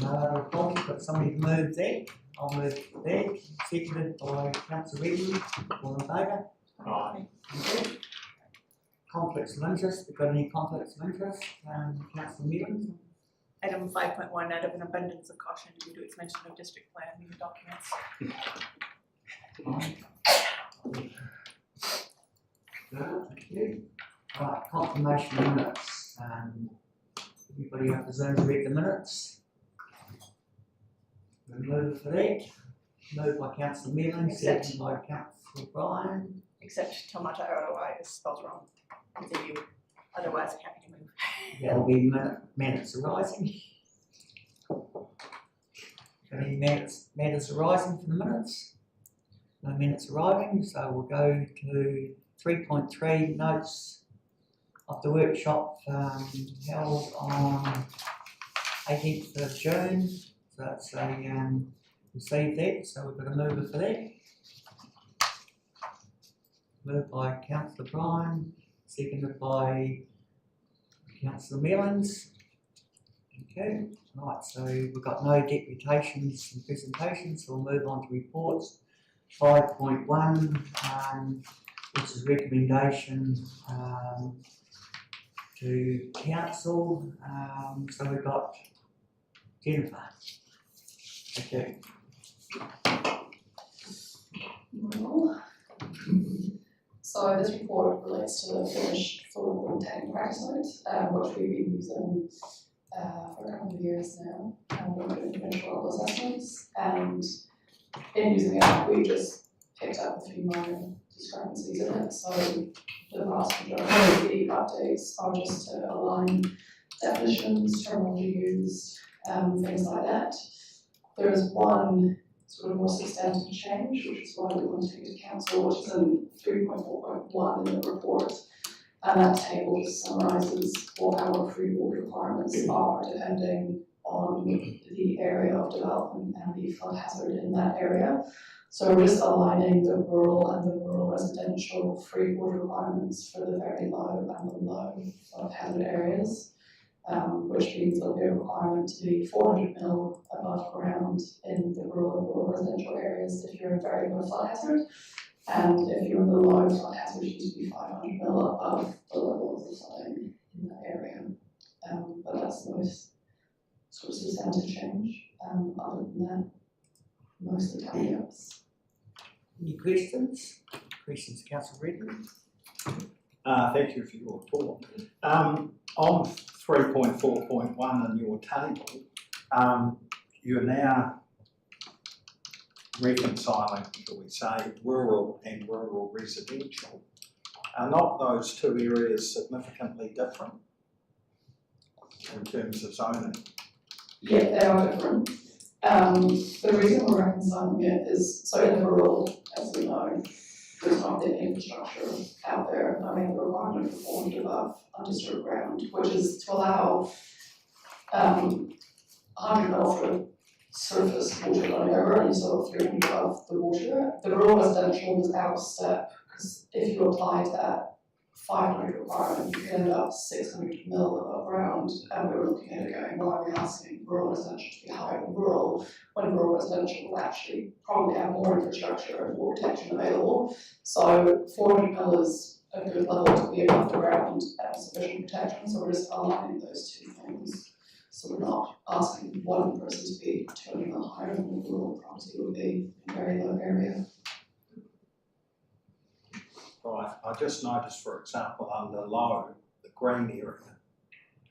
Report, but somebody moved there. I'll move there. Seconded by Councillor Redden. All in favour? Aye. Okay. Conflicts of interest. We've got any conflicts of interest? Councillor Mealings? Item 5.1, out of an abundance of caution due to its mention of district plan meeting documents. Thank you. Right, confirmation minutes. Everybody have the zone to read the minutes? We move for that. Moved by Councillor Mealings, seconded by Councillor Bryan. Except tomato ROI is spelled wrong. It's a U. Otherwise, I'm happy to move. There will be minutes arising. Any matters arising from the minutes? No minutes arriving, so we'll go to 3.3 notes of the workshop held on 18th of June. So that's received that, so we've got a mover for that. Moved by Councillor Bryan, seconded by Councillor Mealings. Okay, right, so we've got no deputations and presentations, so we'll move on to reports. 5.1, which is recommendation to council. So we've got Jennifer. Okay. Well, so this report relates to the finished full tank crack site, which we've been using for a couple of years now. We're doing individual assessments, and in using it, we just picked up a few minor discrepancies in it. So the vast majority of the updates are just to align definitions, terminology used, things like that. There is one sort of more substantive change, which is why we want to take it to council, which is in 3.4.1 in the report. And that table just summarises what our free water requirements are depending on the area of development and the flood hazard in that area. So we're just aligning the rural and the rural residential free water requirements for the very low and the low flood hazard areas, which means there'll be a requirement to be 400 mil above ground in the rural and rural residential areas if you're in very low flood hazard. And if you're in the low flood hazard, you need to be 500 mil above the level of the flooding in that area. But that's the most sort of substantive change. Other than that, mostly caveats. Any questions? Questions, Councillor Redden? Thank you for your report. On 3.4.1 in your table, you're now reconciling, shall we say, rural and rural residential. Are not those two areas significantly different in terms of zoning? Yeah, they are different. The reason we're reconciling it is, so in the rural, as we know, there's not the infrastructure out there. I mean, the requirement for 400 above undisturbed ground, which is to allow 100 mil for surface water running over, and you still have 300 above the water. The rural residential was out of step, because if you applied that 500 requirement, you could end up 600 mil above ground, and we were looking at it going, why are we asking rural residential to be higher than rural, when rural residential will actually probably have more infrastructure and more protection available. So 400 mil is a good level to be above the ground and sufficient protection, so we're just aligning those two things. So we're not asking one person to be 200 mil higher than the rural property would be in a very low area. Right, I just noticed, for example, under low, the green area,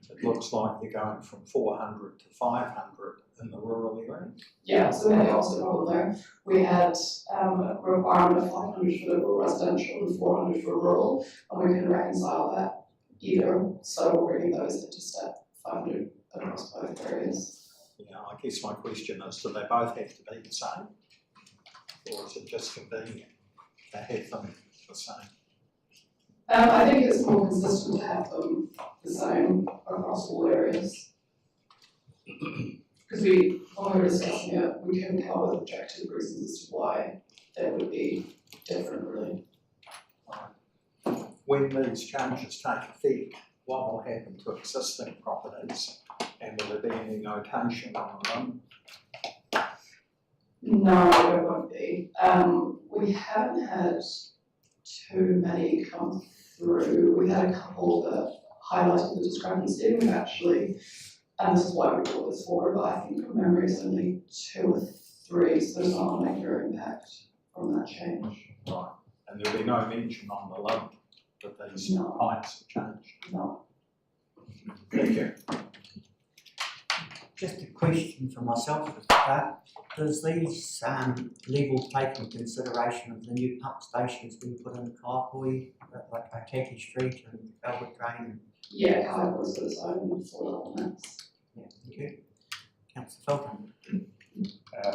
it looks like you're going from 400 to 500 in the rural area. Yeah, so we had the opposite problem there. We had a requirement of 500 for the rural residential and 400 for rural, and we can reconcile that either. So we're bringing those into step 500 across both areas. Yeah, I guess my question is, do they both have to be the same? Or is it just convenient to have them the same? I think it's more consistent to have them the same across all areas. Because when we were discussing it, we couldn't come up with objective reasons as to why they would be different, really. Right. When these changes take effect, what will happen to existing properties and And will there be any notation on them? No, there won't be. We haven't had too many come through. We had a couple that highlighted the discrepancy. We've actually, and this is why we brought this forward, but I think from memory it's only 2 or 3, so there's not a major impact from that change. Right. And there'll be no mention on the lump that these No. heights have changed. No. Thank you. Just a question for myself with that. Does these levels take into consideration of the new pump stations being put in Kaipoi, like Akaki Street and Albert Drain? Yeah, Kaipo's got its own 4 elements. Yeah, thank you. Councillor Felton.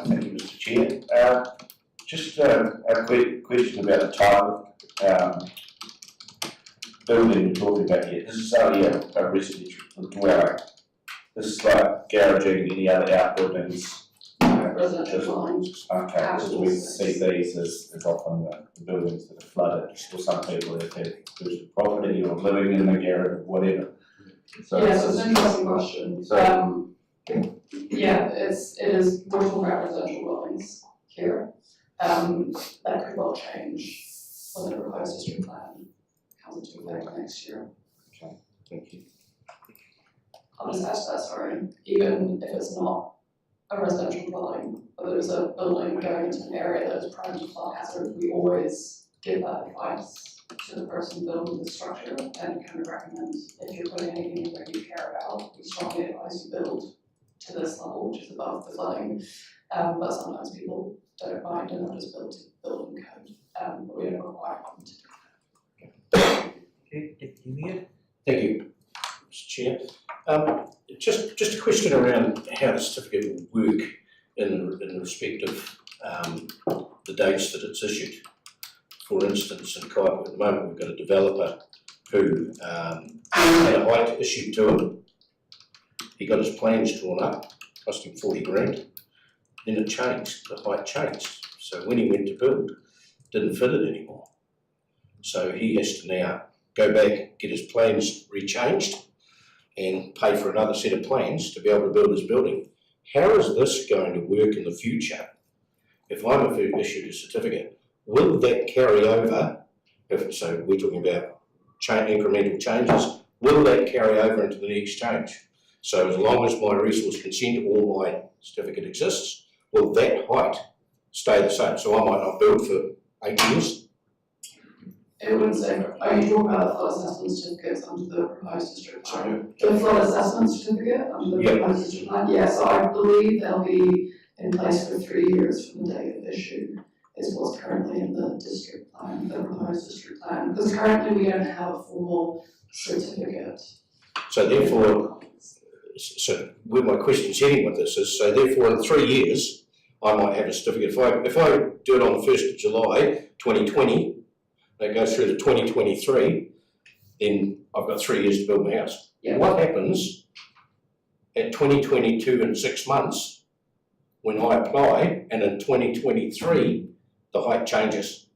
Thank you, Mr. Chair. Just a quick question about the type of building we're talking about here. This is only a residential dwelling. This is like garaging and any other outbuildings. Residential dwellings. Okay, because we see these as often the buildings that are flooded, or some people have had personal property or living in the garage or whatever. So Yeah, so it's an interesting question. So- Yeah, it is, we're talking about residential dwellings here. That could well change when the proposed district plan comes into effect next year. thank you. I'll just add to that, sorry, even if it's not a residential dwelling, but there's a building going into an area that is prone to flood hazard, we always give that advice to the person building the structure and kind of recommend if you're putting anything in that you care about, we strongly advise you build to this level, which is above the flooding. But sometimes people don't mind and they'll just build to building code, but we don't require them to. Okay, Deputy Mayor. Thank you, Mr. Chair. Just a question around how the certificate will work in the respect of the dates that it's issued. For instance, in Kaipoi at the moment, we've got a developer who had a height issued to him. He got his plans drawn up, cost him 40 grand. Then it changed, the height changed. So when he went to build, didn't fit it anymore. So he has to now go back, get his plans rechanged and pay for another set of plans to be able to build his building. How is this going to work in the future? If I'm issued a certificate, will that carry over? So we're talking about incremental changes. Will that carry over into the next change? So as long as my resource consent or my certificate exists, will that height stay the same? So I might not build for 8 years. It wouldn't say, are you talking about the flood assessment certificates under the proposed district plan? The flood assessment certificate under the proposed district plan, yes, so I believe they'll be in place for 3 years from the date of issue, is what's currently in the district plan, the proposed district plan. Because currently we don't have a formal certificate. So therefore, so where my question's heading with this is, so therefore in 3 years, I might have a certificate. If I do it on the 1st of July, 2020, that goes through to 2023, then I've got 3 years to build my house. Yeah. What happens at 2022 in 6 months when I apply and in 2023 the height changes?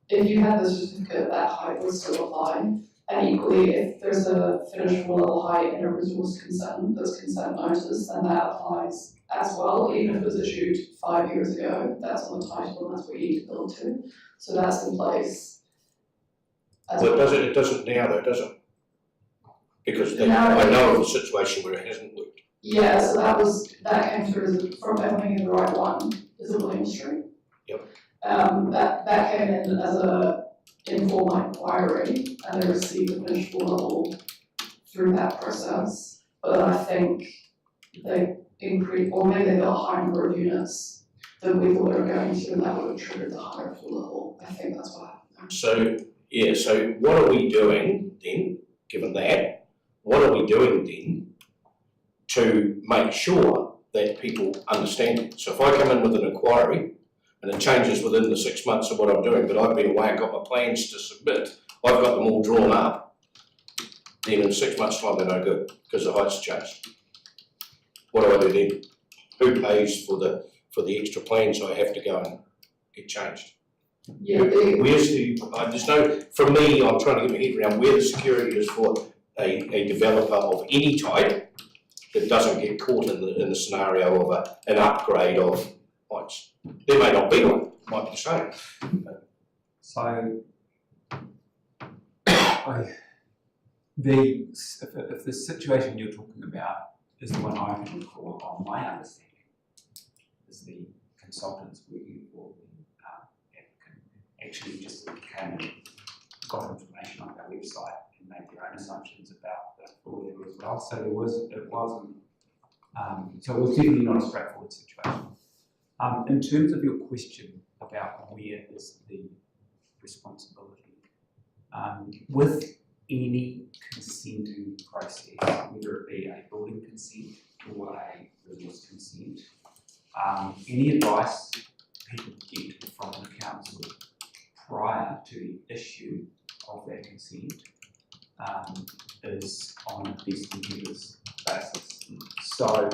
If you have the certificate, that height will still apply. And equally, if there's a finishable level height and a resource consent, there's consent notice, then that applies as well, even if it was issued 5 years ago, that's on the title and that's what you need to build to. So that's in place. Well, it doesn't now though, does it? Because Now I know of a situation where it hasn't worked. Yeah, so that came through from everything in the right one, is it William Street? Yep. That came in as a informal inquiry and they received a finishable level through that process. But I think they increased, or maybe they got a higher number of units than we thought they were going to, and that would have triggered the higher full level. I think that's what happened. So, yeah, so what are we doing then, given that, what are we doing then to make sure that people understand it? So if I come in with an inquiry and it changes within the 6 months of what I'm doing, but I've been away and got my plans to submit, I've got them all drawn up, then in 6 months' time they're no good because the height's changed. What do I do then? Who pays for the extra plans I have to go and get changed? Yeah, Where's there's no, for me, I'm trying to get my head around where the security is for a developer of any type that doesn't get caught in the scenario of an upgrade of, there may not be one, might be the same. So, if the situation you're talking about is the one I can recall, on my understanding, is the consultants working for the applicant actually just came and got information on our website and made their own assumptions about the floor level as well. So it wasn't definitely not a straightforward situation. In terms of your question about where is the responsibility, with any consenting process, whether it be a building consent or a resource consent, any advice people get from the council prior to the issue of that consent is on a best endeavours basis. So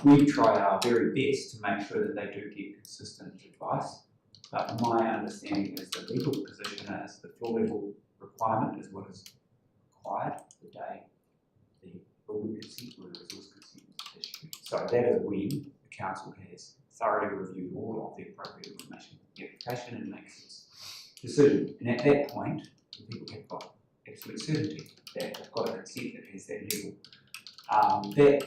we try our very best to make sure that they do get consistent advice, but my understanding is the legal position is the floor level requirement is what is required the day the building consent or the resource consent is issued. So that is when the council has thoroughly reviewed all of the appropriate information in the application and makes its decision. And at that point, the people have got absolute certainty that they've got a consent that has that level. That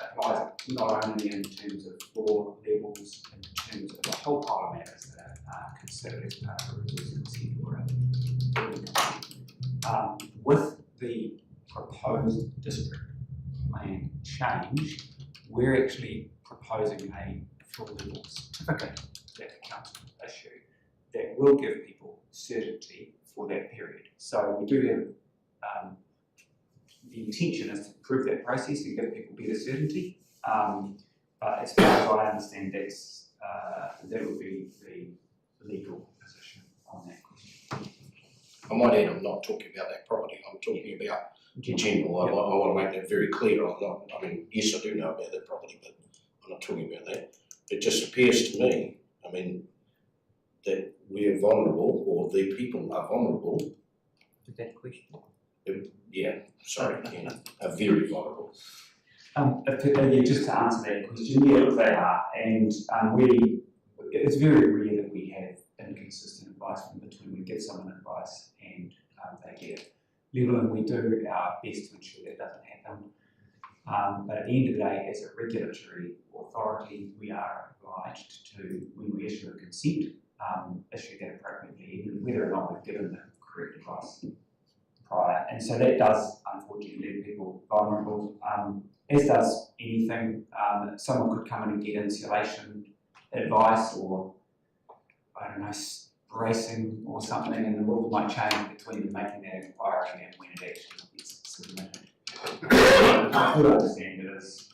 applies not only in terms of floor levels, in terms of the whole pile of matters that are considered as part of a resource consent or a building consent. With the proposed district plan change, we're actually proposing a floor level certificate that the council will issue that will give people certainty for that period. So we do have the intention is to improve that process and give people better certainty. But as far as I understand, that would be the legal position on that question. I might add, I'm not talking about that property, I'm talking about in general. I want to make that very clear. Yes, I do know about that property, but I'm not talking about that. It just appears to me, that we're vulnerable, or the people are vulnerable. To that question. Yeah, sorry, Ken, are very vulnerable. Just to answer that question, yeah, they are, and it's very rare that we have inconsistent advice from between we give someone advice and they get it level, and we do our best to ensure that doesn't happen. But at the end of the day, as a regulatory authority, we are obliged to, when we issue a consent, issue that appropriately, even whether or not we've given the correct advice prior. And so that does, unfortunately, leave people vulnerable, as does anything. Someone could come in and get insulation advice, or, I don't know, bracing or something, and the rules might change between them making that inquiry and when it actually gets submitted. I could understand it as,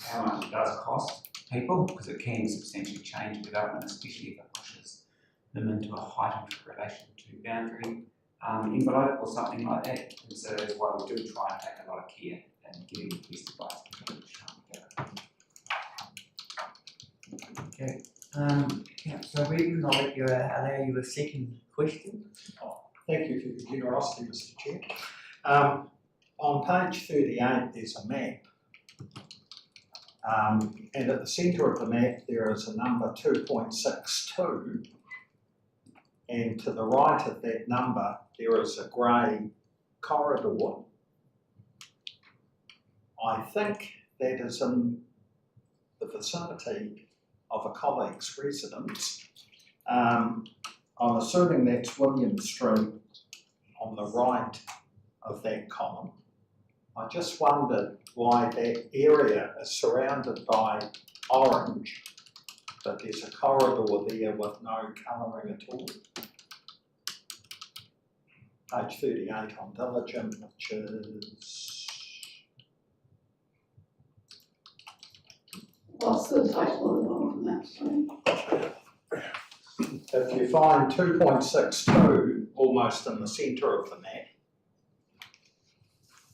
how much it does cost people, because it can substantially change development, especially if it pushes them into a heightened relation to boundary envelope or something like that. And so that's why we do try and take a lot of care in getting the best advice. Okay. So Regan, I'll let you allow you a second question. Thank you for your generosity, Mr. Chair. On page 38, there's a map. And at the centre of the map, there is a number 2.62. And to the right of that number, there is a grey corridor. I think that is in the vicinity of a colleague's residence. I'm assuming that's William Street on the right of that column. I just wondered why that area is surrounded by orange, but there's a corridor there with no colouring at all. Page 38 on Diligent, which is... What's the title of the map, sorry? If you find 2.62 almost in the centre of the map,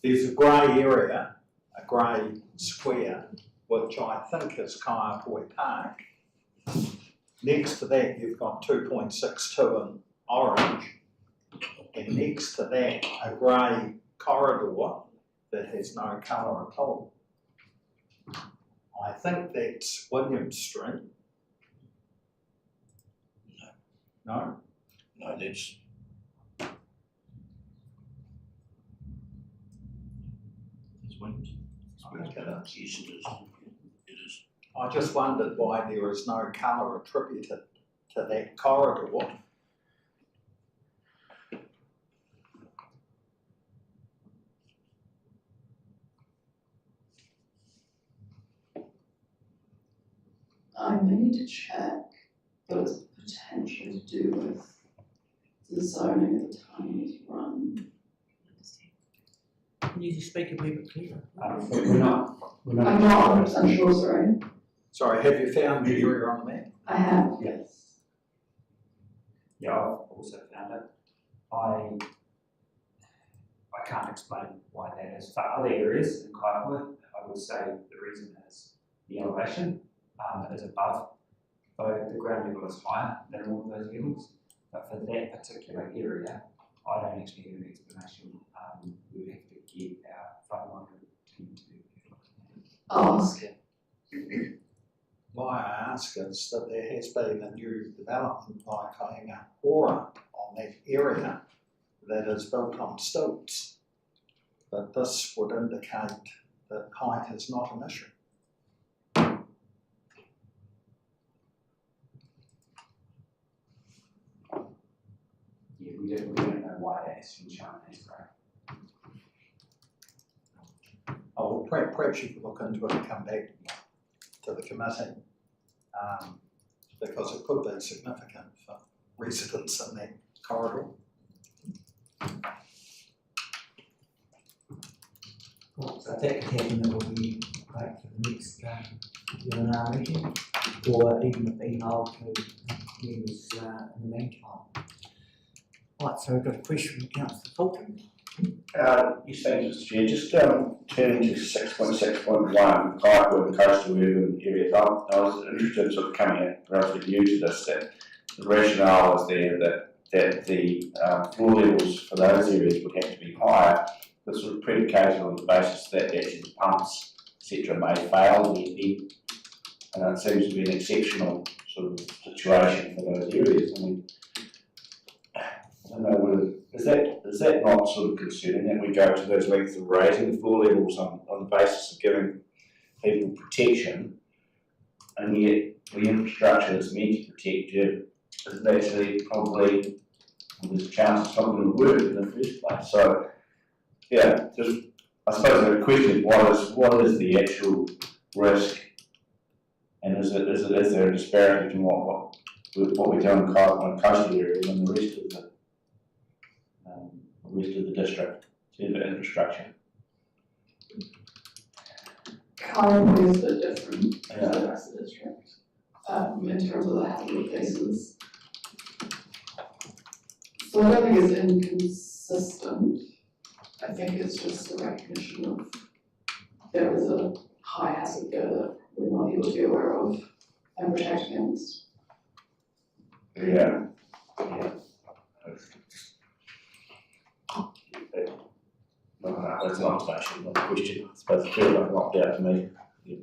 there's a grey area, a grey square, which I think is Kaiapoi Park. Next to that, you've got 2.62 in orange, and next to that, a grey corridor that has no colour at all. I think that's William Street. No? No, that's. There's Williams. Okay. Yes, it is. It is. I just wondered why there is no colour attributed to that corridor. I may need to check, but it's potentially to do with the zoning at the time it's run. Can you just speak a wee bit clearer? We're not. I'm not 100% sure, sorry. Sorry, have you found the area on the map? I have, yes. Yeah, I've also found it. I can't explain why that is. For other areas in Kaikoura, I would say the reason is the elevation is above, so the ground level is higher than all of those levels. But for that particular area, I don't actually have an explanation. We would have to get our frontline team to Ask. Why I ask is that there has been a new development by Kainga Ora on that area that is built on stilts. But this would indicate that height is not an issue. Yeah, we don't know why that has been shown as grey. Oh, perhaps you could look into it and come back to the committee, because it could be significant for residents in that corridor. Well, so if that could happen, it will be great for the next UNR meeting, or even if email to use in the meantime. Right, so we've got a question from Councillor Fulton. Yes, thanks, Mr. Chair. Just turning to 6.6.1, Kaikoura and coastal urban areas. I was interested in sort of coming in relatively new to this, that the rationale was there that the floor levels for those areas would have to be higher, but sort of predicated on the basis that actually the pumps, etc., may fail in the it seems to be an exceptional sort of situation for those areas. I mean, I don't know whether, is that not sort of concerning that we go to those lengths of raising the floor levels on the basis of giving people protection, and yet the infrastructure that's meant to protect you is actually probably, there's a chance it's not going to work in the first place. So, yeah, just I suppose the question is what is the actual risk, and is there a disparity between what we do in coastal areas and the rest of the district in terms of infrastructure? Kaikoura is a bit different to the rest of the district, in terms of the hazard places. So I don't think it's inconsistent. I think it's just a recognition of there is a high hazard there that we want people to be aware of and protect against. Yeah. No, that's an observation, not a question. I suppose it feels like an opt-out to me. Yeah.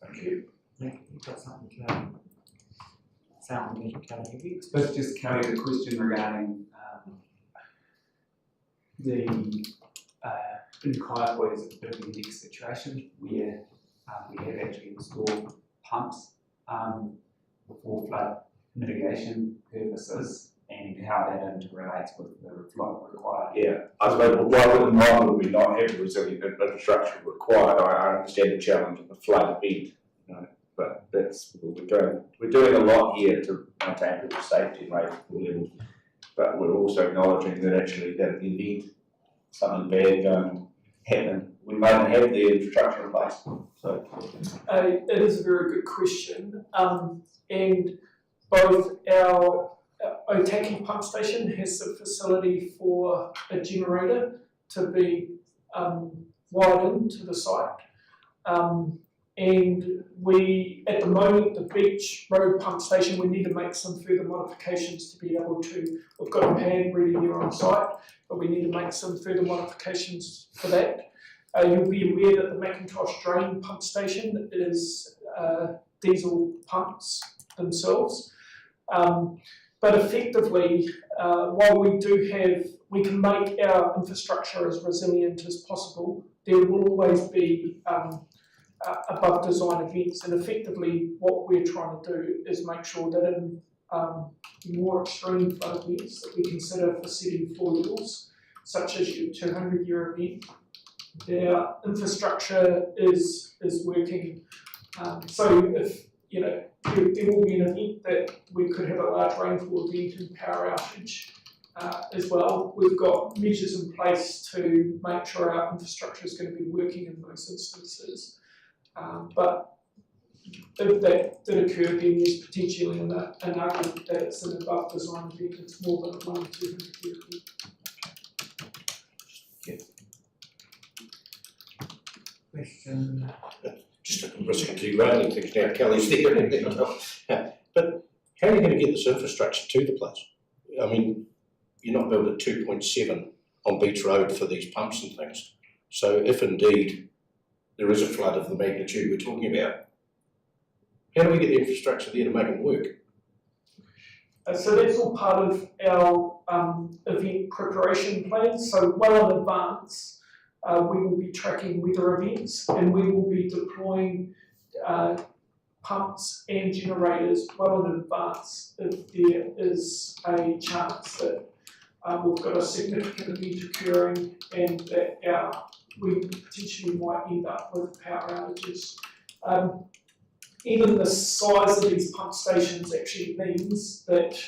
Thank you. Nick, you've got something to sound me, Kelly, have you? I suppose just carry the question regarding the in Kaikoura is a bit of a unique situation where we have actually installed pumps for flood mitigation purposes, and how that interrelates with the flow required. Yeah, I suppose why would we not have resilient infrastructure required? I understand the challenge of the flood event, but that's we're doing a lot here to maintain people's safety and raise floor levels, but we're also acknowledging that actually that in the event something bad going to happen, we may not have the infrastructure in place. So it is a very good question, and both our Otaki pump station has the facility for a generator to be widened to the site, and we, at the moment, the Beach Road pump station, we need to make some further modifications to be able to, we've got a pad ready here on site, but we need to make some further modifications for that. You'll be aware that the Macintosh drain pump station is diesel pumps themselves. But effectively, while we can make our infrastructure as resilient as possible, there will always be above design events, and effectively what we're trying to do is make sure that in more extreme flood events that we consider for setting floor levels, such as your 200-year event, their infrastructure is working. So if, you know, there will be an event that we could have a large rainfall event and power outage as well. We've got measures in place to make sure our infrastructure is going to be working in those instances. But if that did occur, then there's potentially an argument that it's an above design event, it's more than a 1 in 200-year event. Question. Just a risk of derailing things now, Kelly's there. But how are you going to get this infrastructure to the place? I mean, you're not built at 2.7 on Beach Road for these pumps and things. So if indeed there is a flood of the magnitude we're talking about, how do we get the infrastructure there to make it work? So that's all part of our event preparation plan. So well in advance, we will be tracking weather events, and we will be deploying pumps and generators well in advance if there is a chance that we've got a significant event occurring and that we potentially might end up with power outages. Even the size of these pump stations actually means that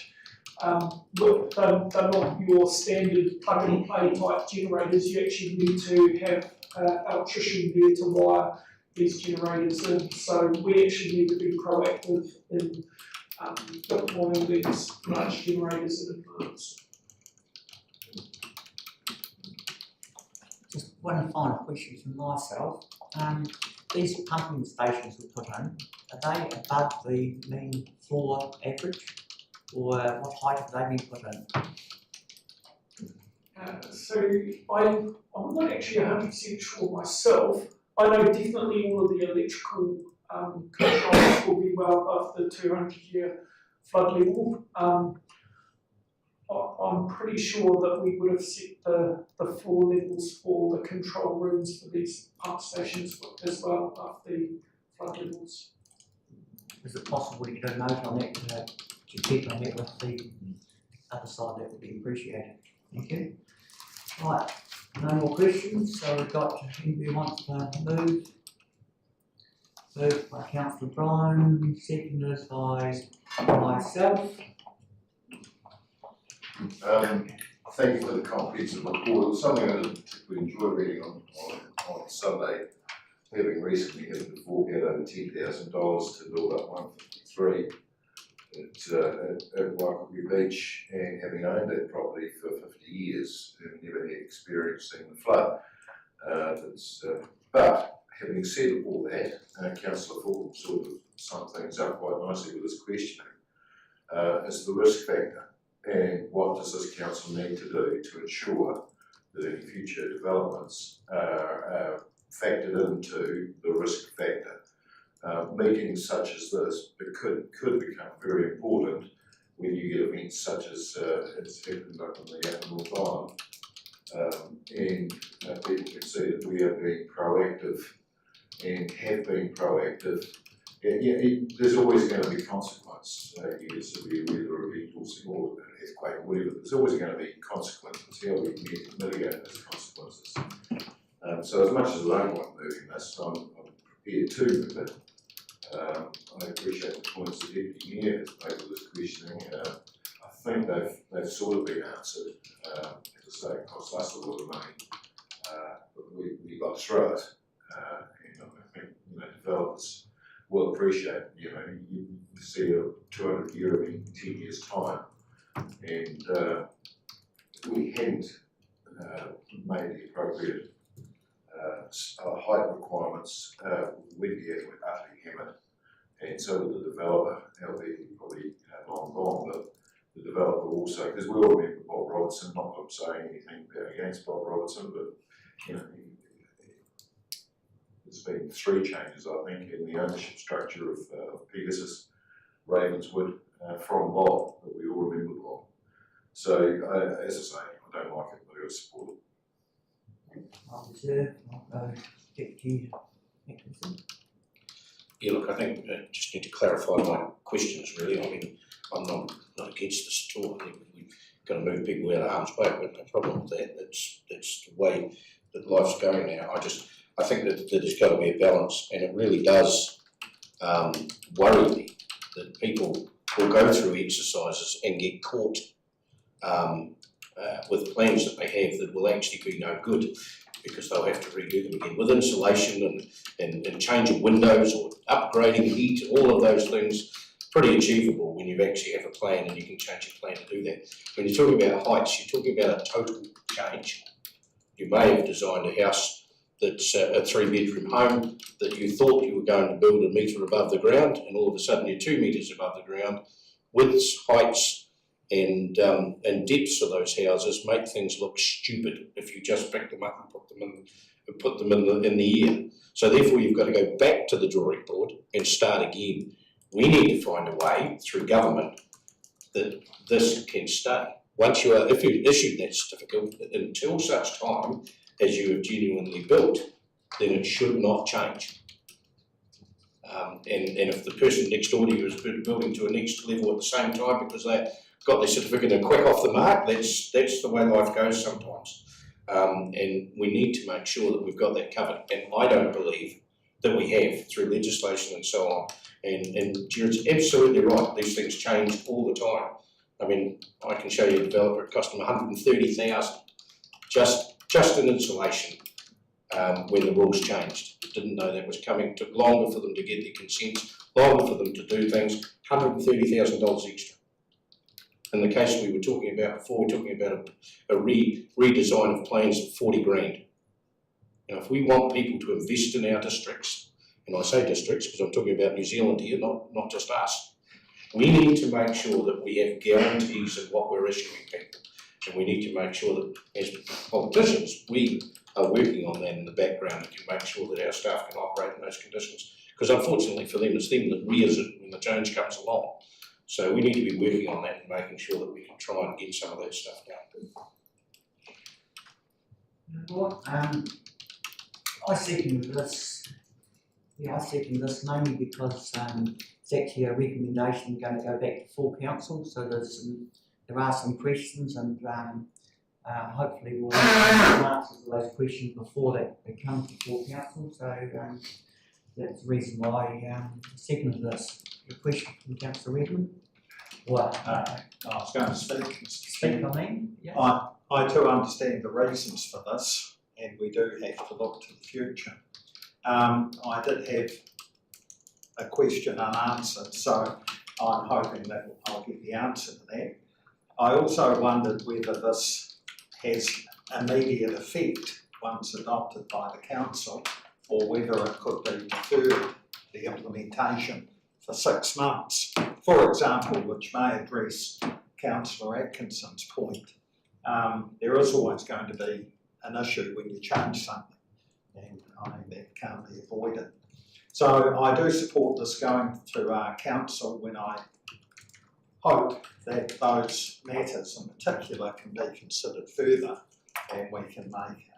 they're not your standard plug and play type generators. You actually need to have an electrician there to wire these generators in. So we actually need to be proactive in deploying these large generators in advance. Just one final question from myself. These pumping stations we put in, are they above the mean floor average, or what height have they been put in? So I'm not actually 100% sure myself. I know definitely all of the electrical controls will be well above the 200-year flood level. I'm pretty sure that we would have set the floor levels for the control rooms for these pump stations as well above the flood levels. Is it possible to get a note on that to keep on that with the other side? That would be appreciated. Thank you. Right, no more questions. So we've got anybody wants to move. Moved by Councillor Bryan, seconded by myself. Thank you for the comprehensive report. It was something I didn't particularly enjoy reading on Sunday, having recently had to fork out over $10,000 to build up 153 at Waimakariri Beach, and having owned that property for 50 years and never had experience seeing the flood. But having said all that, Councillor Fulton sort of summed things up quite nicely with his questioning, is the risk factor. And what does this council need to do to ensure that any future developments are factored into the risk factor? Meetings such as this could become very important when you get events such as it's happened up in the Upper North Island. And people can see that we are being proactive and have been proactive. There's always going to be consequence. You get severe weather event or earthquake or whatever. There's always going to be consequences. How we mitigate those consequences. So as much as I don't want moving this, I'm prepared to move it. I appreciate the points the Deputy Mayor has made with this questioning. I think they've sort of been answered. As I say, it cost us a lot of money, but we got through it. And I think developers will appreciate, you see a 200-year event in 10 years' time, and we hadn't made the appropriate height requirements, we'd be utterly hammered. And so would the developer, albeit probably long gone, but the developer also, because we all remember Bob Robertson, not saying anything against Bob Robertson, but there's been 3 changes, I think, in the ownership structure of Pegasus, Ravenswood, from Bob, that we all remember Bob. So, as I say, I don't like it, but I support it. I'll reserve, I'll go Deputy Atkinson. Yeah, look, I think just need to clarify my questions really. I mean, I'm not against this at all. I think we've got to move people out of harm's way. I've got no problem with that. That's the way that life's going now. I think that there's got to be a balance, and it really does worry me that people will go through exercises and get caught with plans that they have that will actually be no good, because they'll have to redo them again with insulation and changing windows or upgrading heat, all of those things. Pretty achievable when you actually have a plan and you can change your plan to do that. When you're talking about heights, you're talking about a total change. You may have designed a house that's a 3-bedroom home that you thought you were going to build 1 metre above the ground, and all of a sudden you're 2 metres above the ground. Widths, heights and depths of those houses make things look stupid if you just pick them up and put them in the air. So therefore you've got to go back to the drawing board and start again. We need to find a way through government that this can stay. If you've issued that certificate, until such time as you have genuinely built, then it should not change. And if the person next door to you is building to a next level at the same time because they got their certificate and quick off the mark, that's the way life goes sometimes. And we need to make sure that we've got that covered. And I don't believe that we have through legislation and so on. And Jared's absolutely right, these things change all the time. I mean, I can show you a developer, it cost them $130,000 just in insulation when the rules changed. Didn't know that was coming. It took longer for them to get their consents, longer for them to do things, $130,000 extra. In the case we were talking about before, we're talking about a redesign of plans of 40 grand. Now, if we want people to invest in our districts, and I say districts because I'm talking about New Zealand here, not just us, we need to make sure that we have guarantees of what we're issuing people. And we need to make sure that as politicians, we are working on that in the background and can make sure that our staff can operate in those conditions. Because unfortunately for them, it's them that rears it when the change comes along. So we need to be working on that and making sure that we can try and get some of that stuff down. I second this. Yeah, I second this mainly because it's actually a recommendation going to go back to full council. So there are some questions, and hopefully we'll have answers to those questions before they come to full council. So that's the reason why I seconded this. A question from Councillor Redmond. What? I was going to speak. Speak, I mean. Yeah. I too understand the reasons for this, and we do have to look to the future. I did have a question unanswered, so I'm hoping that I'll get the answer to that. I also wondered whether this has immediate effect once adopted by the council, or whether it could be deferred, the implementation, for 6 months. For example, which may address Councillor Atkinson's point, there is always going to be an issue when you change something, and I mean that can't be avoided. So I do support this going to our council, when I hope that those matters in particular can be considered further, and we can make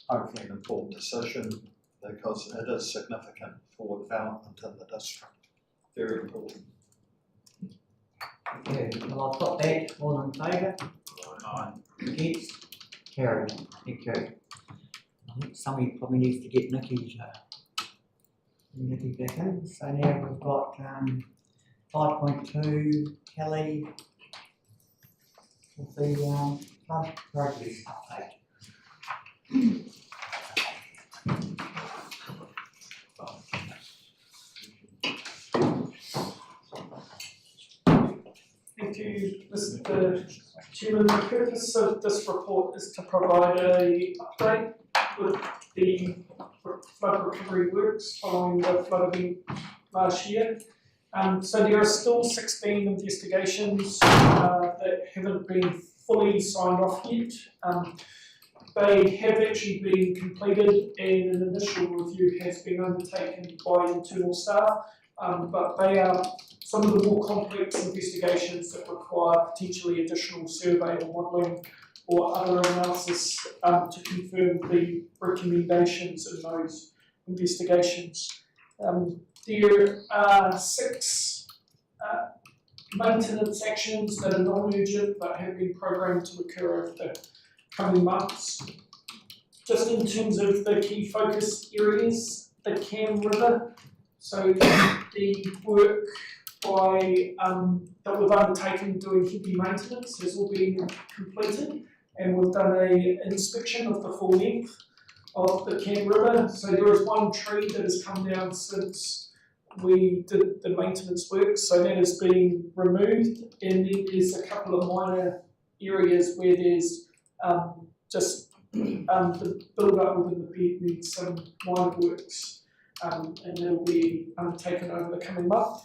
hopefully an informed decision, because it is significant for development in the district. Very important. Okay, well, I've got that. All in favour? Aye. Against? Carried. Thank you. I think somebody probably needs to get Nikki back in. So now we've got 5.2, Kelly, with the flood progress update. Thank you, Mr. Chairman. The purpose of this report is to provide an update with the flood recovery works following the flood event last year. So there are still 16 investigations that haven't been fully signed off yet. they have actually been completed and an initial review has been undertaken by internal staff, but they are some of the more complex investigations that require potentially additional survey or modelling or other analysis to confirm the recommendations in those investigations. There are 6 maintenance actions that are non-urgent but have been programmed to occur over the coming months. Just in terms of the key focus areas, the Cam River, so the work that we've undertaken doing heavy maintenance has all been completed, and we've done an inspection of the full length of the Cam River. So there is one tree that has come down since we did the maintenance work, so that has been removed, and then there's a couple of minor areas where there's just the build-up within the bed needs some minor works, and they'll be undertaken over the coming month.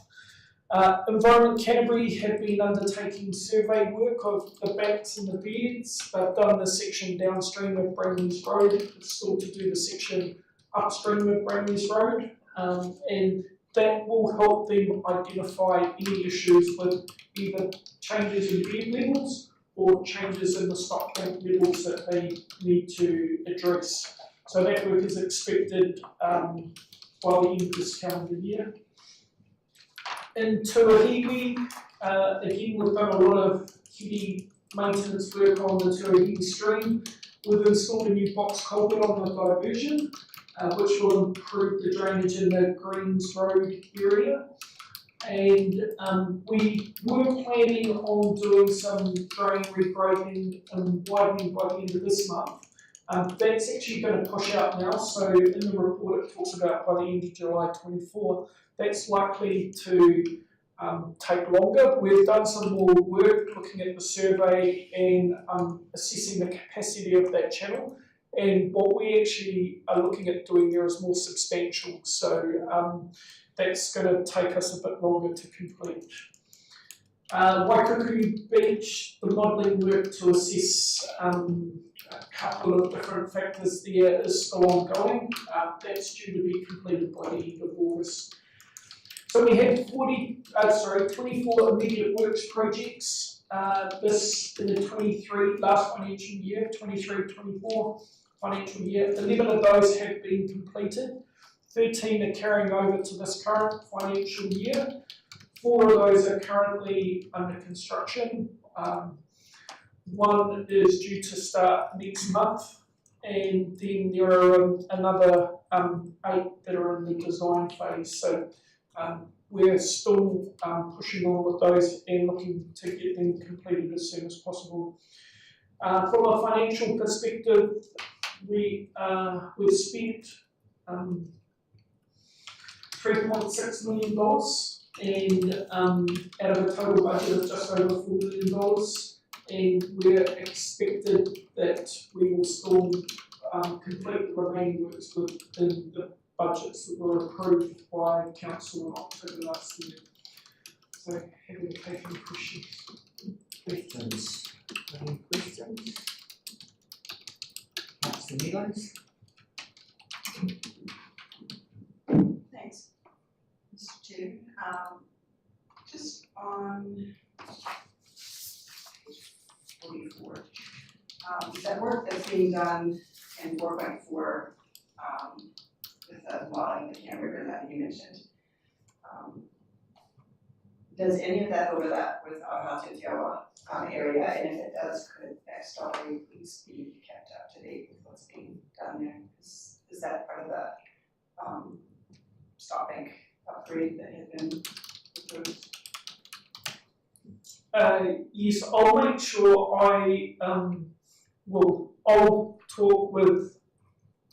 Environment Canterbury have been undertaking survey work of the banks and the beds. They've done the section downstream of Brainley's Road. It's still to do the section upstream of Brainley's Road, and that will help them identify any issues with either changes in bed levels or changes in the stock tank levels that they need to address. So that work is expected by the end of this calendar year. In Tuahiwi, again, we've done a lot of heavy maintenance work on the Tuahiwi stream. We've installed a new box culvert on the diversion, which will improve the drainage in the Greens Road area. And we were planning on doing some drain regrading and widening by the end of this month. That's actually going to push out now, so in the report it talks about by the end of July 24. That's likely to take longer. We've done some more work looking at the survey and assessing the capacity of that channel. And what we actually are looking at doing there is more substantial. So that's going to take us a bit longer to complete. Waikuku Beach, the modelling work to assess a couple of different factors there is still ongoing. That's due to be completed by the end of August. So we had 24 immediate works projects this in the last financial year, 23-24 financial year. 11 of those have been completed. 13 are carrying over to this current financial year. 4 of those are currently under construction. One is due to start next month, and then there are another 8 that are in the design phase. So we're still pushing on with those and looking to get them completed as soon as possible. From a financial perspective, we've spent $3.6 million and out of a total budget of just over $4 million, and we're expected that we will still complete the remaining works within the budgets that were approved by Council in October last year. So happy to take any questions. Questions? Any questions? Councillor Meadows? Thanks, Mr. Chair. Just on 44, that work that's being done in 4.4 with the modeling, the Cam River that you mentioned, does any of that overlap with Aotearoa area? And if it does, could that story please be kept up to date with what's being done there? Is that part of the stop bank upgrade that has been proposed? Yes, I'll make sure I'll talk with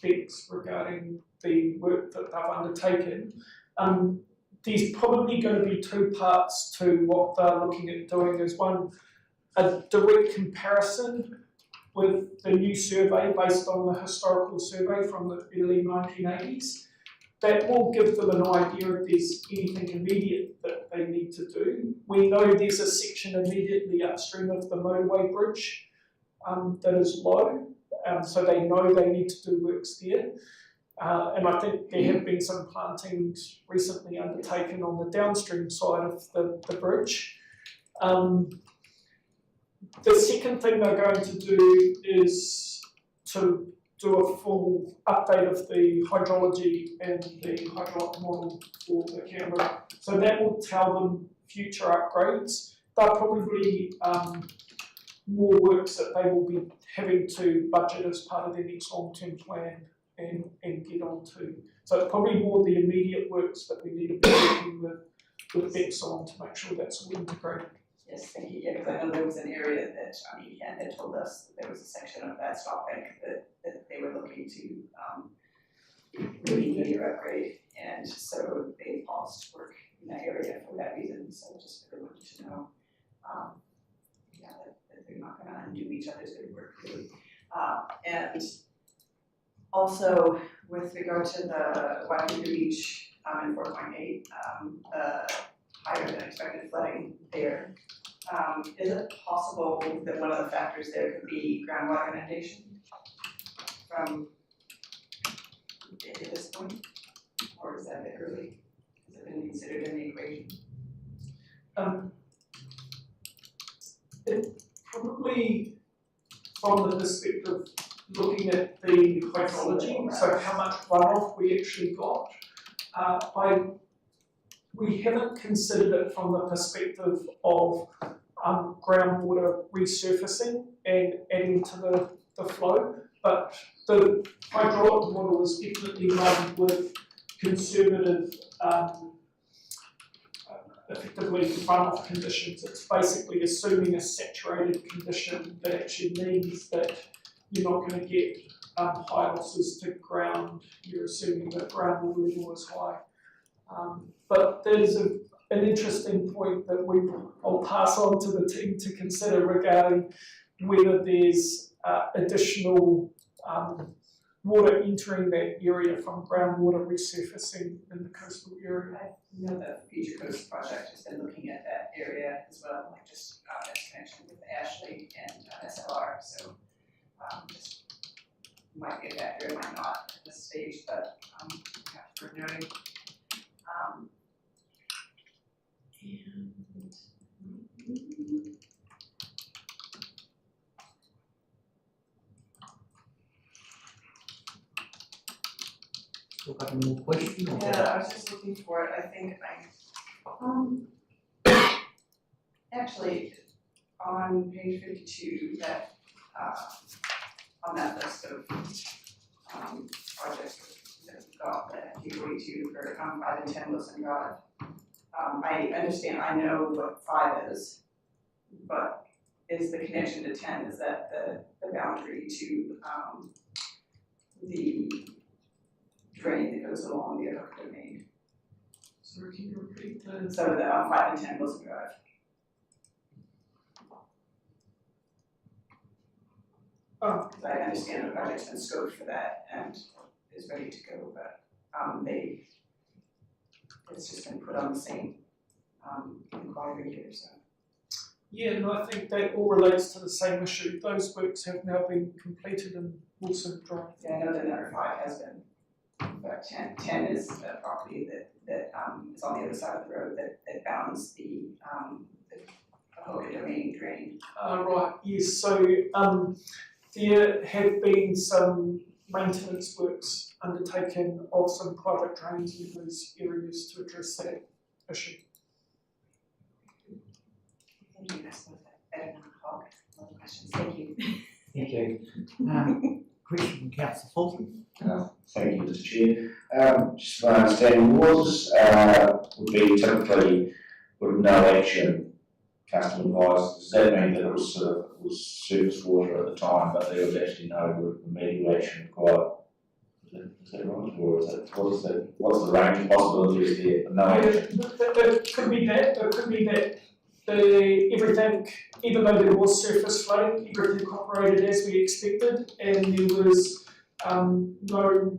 Bex regarding the work that they've undertaken. There's probably going to be 2 parts to what they're looking at doing. There's one, a direct comparison with the new survey based on the historical survey from the early 1980s. That will give them an idea if there's anything immediate that they need to do. We know there's a section immediately upstream of the motorway bridge that is low, so they know they need to do works there. And I think there have been some plantings recently undertaken on the downstream side of the bridge. The second thing they're going to do is to do a full update of the hydrology and the hydraulic model for the camera. So that will tell them future upgrades. They're probably more works that they will be having to budget as part of their next long-term plan and get on to. So it's probably more the immediate works that we need to be working with BEPS on to make sure that's all integrated. Yes, thank you. Yeah, because I know there was an area that, Ken had told us that there was a section of that stop bank that they were looking to remediate or upgrade, and so they paused work in that area for that reason. So just really wanted to know, that they're not going to undo each other's good work, really. And also with regard to the Waimakariri Beach in 4.8, higher than expected flooding there. Is it possible that one of the factors there could be groundwater inundation from at this point? Or is that a bit early? Has it been considered in the equation? It probably, from the perspective looking at the hydrology, so how much runoff we actually got, we haven't considered it from the perspective of groundwater resurfacing and adding to the flow, but the hydraulic model is definitely run with conservative, effectively runoff conditions. It's basically assuming a saturated condition that actually means that you're not going to get high losses to ground. You're assuming that groundwater level is high. But there's an interesting point that I'll pass on to the team to consider regarding whether there's additional water entering that area from groundwater resurfacing in the coastal area. I know the Future Coast Project has been looking at that area as well, like just its connection with Ashley and SLR. So just might get that here, might not at this stage, but we're noting. Still got any more questions? Yeah, I was just looking for it. I think actually on page 52, that on that list of projects that we've got that P42 for 5 and 10 Wilson Drive. I understand, I know what 5 is, but is the connection to 10, is that the boundary to the drain that goes along the other domain? So can you repeat that? So the 5 and 10 Wilson Drive. Because I understand the project's been scoped for that and is ready to go, but it's just been put on the same inquiry here, so. Yeah, no, I think that all relates to the same issue. Those works have now been completed in Wilson Drive. Yeah, I know that number 5 has been, but 10 is a property that is on the other side of the road that bounds the Hoga domain drain. Right, yes, so there have been some maintenance works undertaken of some private drains in those areas to address that issue. Thank you, I suppose that better than a hog. Other questions, thank you. Thank you. Question from Councillor Fulton. Thank you, Mr. Chair. Just my understanding was, would be typically with no action custom advised. Does that mean that it was surface water at the time, but there was actually no remedial action required? Is that right? Or is it, what's the range of possibilities there? No action? It could be that, it could be that everything, even though there was surface flooding, everything operated as we expected, and there was no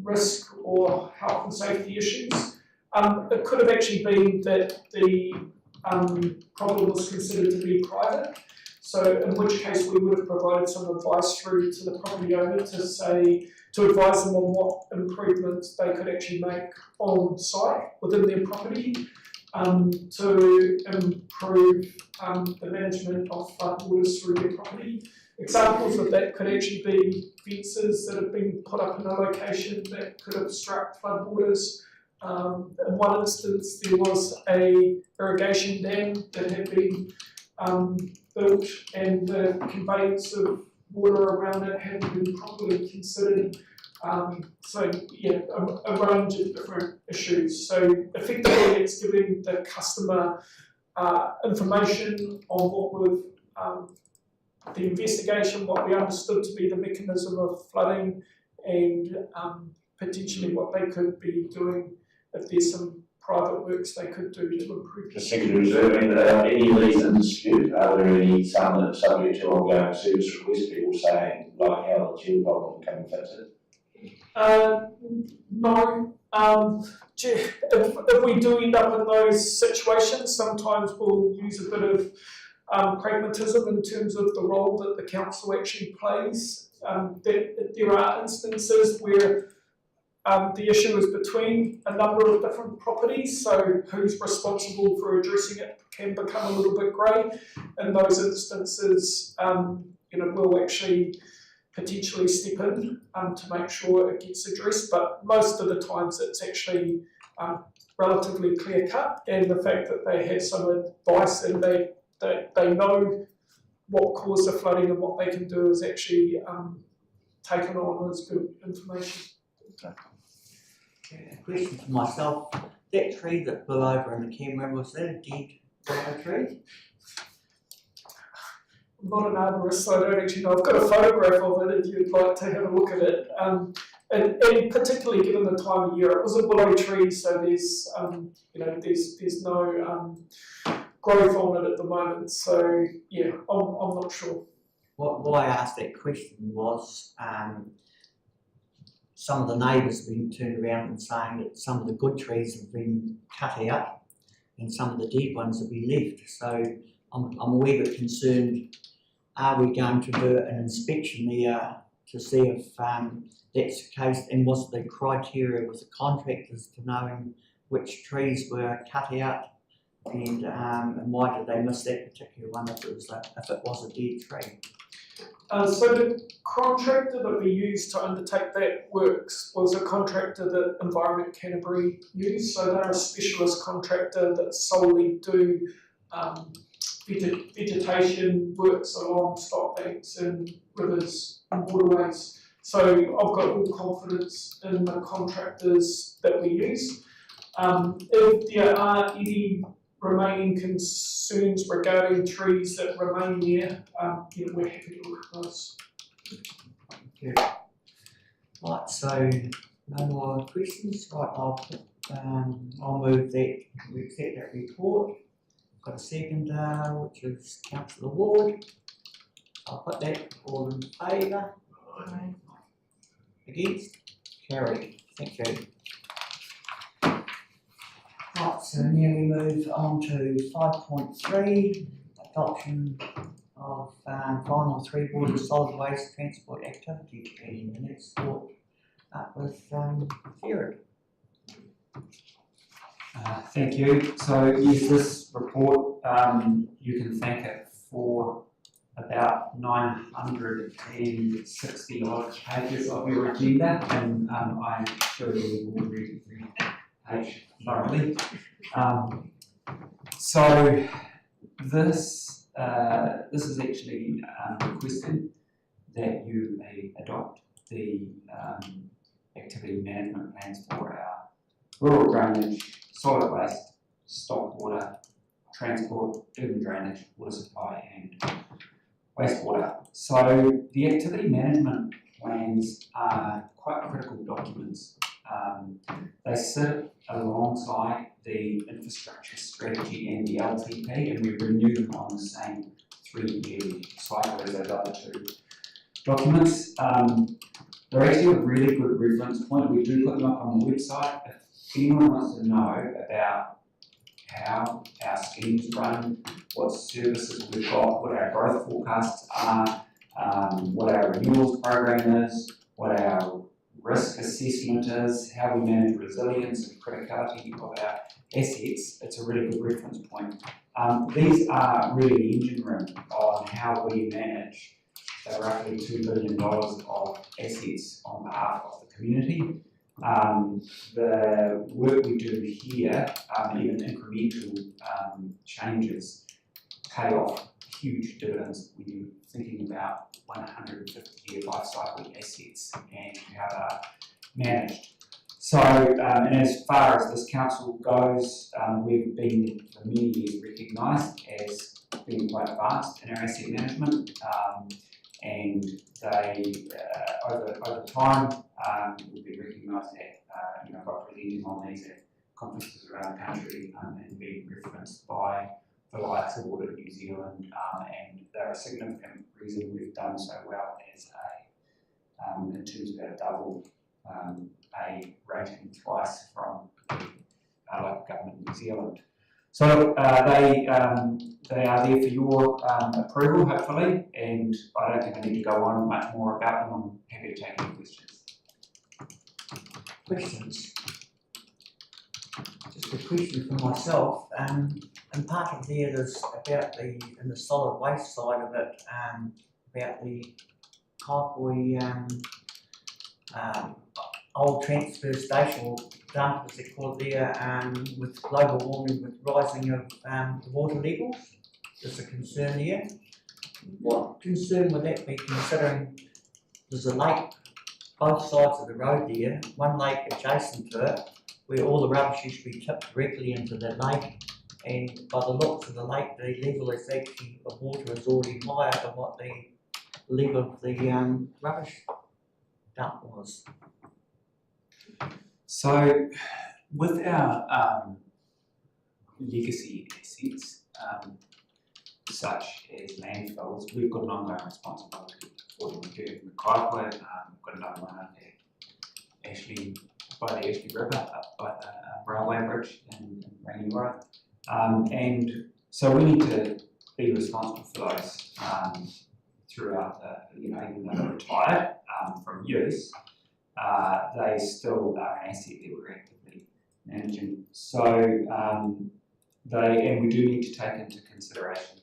risk or health and safety issues. It could have actually been that the problem was considered to be private, So in which case we would have provided some advice through to the property owner to advise them on what improvements they could actually make on site within their property to improve the management of floodwaters through their property. Examples of that could actually be fences that have been put up in a location that could obstruct floodwaters. In one instance, there was a irrigation dam that had been built, and the conveyance of water around it hadn't been properly considered. So yeah, a range of different issues. So effectively, it's giving the customer information on what we've the investigation, what we understood to be the mechanism of flooding, and potentially what they could be doing if there's some private works they could do to improve. Just thinking of reserving, any of these in dispute, are there any, some that are subject to ongoing service requests, people saying, like how the chill problem will come and fix it? No. If we do end up in those situations, sometimes we'll use a bit of pragmatism in terms of the role that the council actually plays. There are instances where the issue is between a number of different properties, so who's responsible for addressing it can become a little bit grey. In those instances, we'll actually potentially step in to make sure it gets addressed, but most of the times it's actually relatively clear cut, and the fact that they have some advice and they know what caused the flooding and what they can do is actually taken on as good information. A question for myself, that tree that blew over in the camera, was that a dead willow tree? I'm not an arborist, so I don't actually know. I've got a photograph of it if you'd like to have a look at it. And particularly given the time of year, it was a willow tree, so there's there's no growth on it at the moment. So yeah, I'm not sure. Why I asked that question was some of the neighbours have been turned around and saying that some of the good trees have been cut out and some of the dead ones have been left. So I'm a wee bit concerned, are we going to do an inspection there to see if that's the case, and was the criteria with the contractors to knowing which trees were cut out and why did they miss that particular one if it was a dead tree? So the contractor that we used to undertake that works was a contractor that Environment Canterbury used. So they're a specialist contractor that solely do vegetation works along stock banks and rivers and waterways. So I've got all confidence in the contractors that we use. If there are any remaining concerns regarding trees that remain there, we're happy to look at those. Okay. Right, so no more questions. Right, I'll move that we accept that report. Got a second, which is Councillor Ward. I'll put that all in favour. Against? Carried. Thank you. Right, so now we move on to 5.3, adoption of final 3 water solid waste transport activity plan, and let's start up with Jared. Thank you. So yes, this report, you can thank it for about 960 odd pages of your agenda, and I'm sure you will read every page thoroughly. So this is actually requesting that you adopt the activity management plans for our rural drainage, solid waste, stock water, transport, urban drainage, water supply and wastewater. So the activity management plans are quite critical documents. They sit alongside the infrastructure strategy and the LTP, and we renew them on the same 3-year cycle as those other 2 documents. They're actually a really good reference point. We do put them up on the website. If anyone wants to know about how our schemes run, what services we've got, what our growth forecasts are, what our renewals program is, what our risk assessment is, how we manage resilience and criticality of our assets. It's a really good reference point. These are really engine room on how we manage the roughly $2 billion of assets on behalf of the community. The work we do here, even incremental changes, pay off huge dividends when you're thinking about 150-year life cycle assets and how they're managed. So, and as far as this council goes, we've been for many years recognised as being quite advanced in our asset management, and they, over time, we've been recognised at, by presenting on these at conferences around the country and being referenced by the likes of Audit New Zealand, and they're a significant reason we've done so well as in terms of our double A rating twice from the local government in New Zealand. So they are there for your approval, hopefully, and I don't think I need to go on much more about them. I'm happy to take any questions. Questions? Just a question for myself. And part of there's about in the solid waste side of it, about the Kaipoi old transfer station, or dump as they call it there, with global warming, with rising of the water levels. There's a concern here. What concern would that be, considering there's a lake both sides of the road there, one lake adjacent to it, where all the rubbish used to be tipped directly into the lake, and by the looks of the lake, the level is actually of water is already higher than what the level of the rubbish dump was. So, with our legacy assets, such as landfills, we've got an ongoing responsibility for them. We do in the Kaipoi, we've got another one up there, by the Ashley River, up by the railway bridge in Rangiora. And so we need to be responsible for those throughout the, even though they're retired from use, they still are an asset that we're actively managing. So and we do need to take into consideration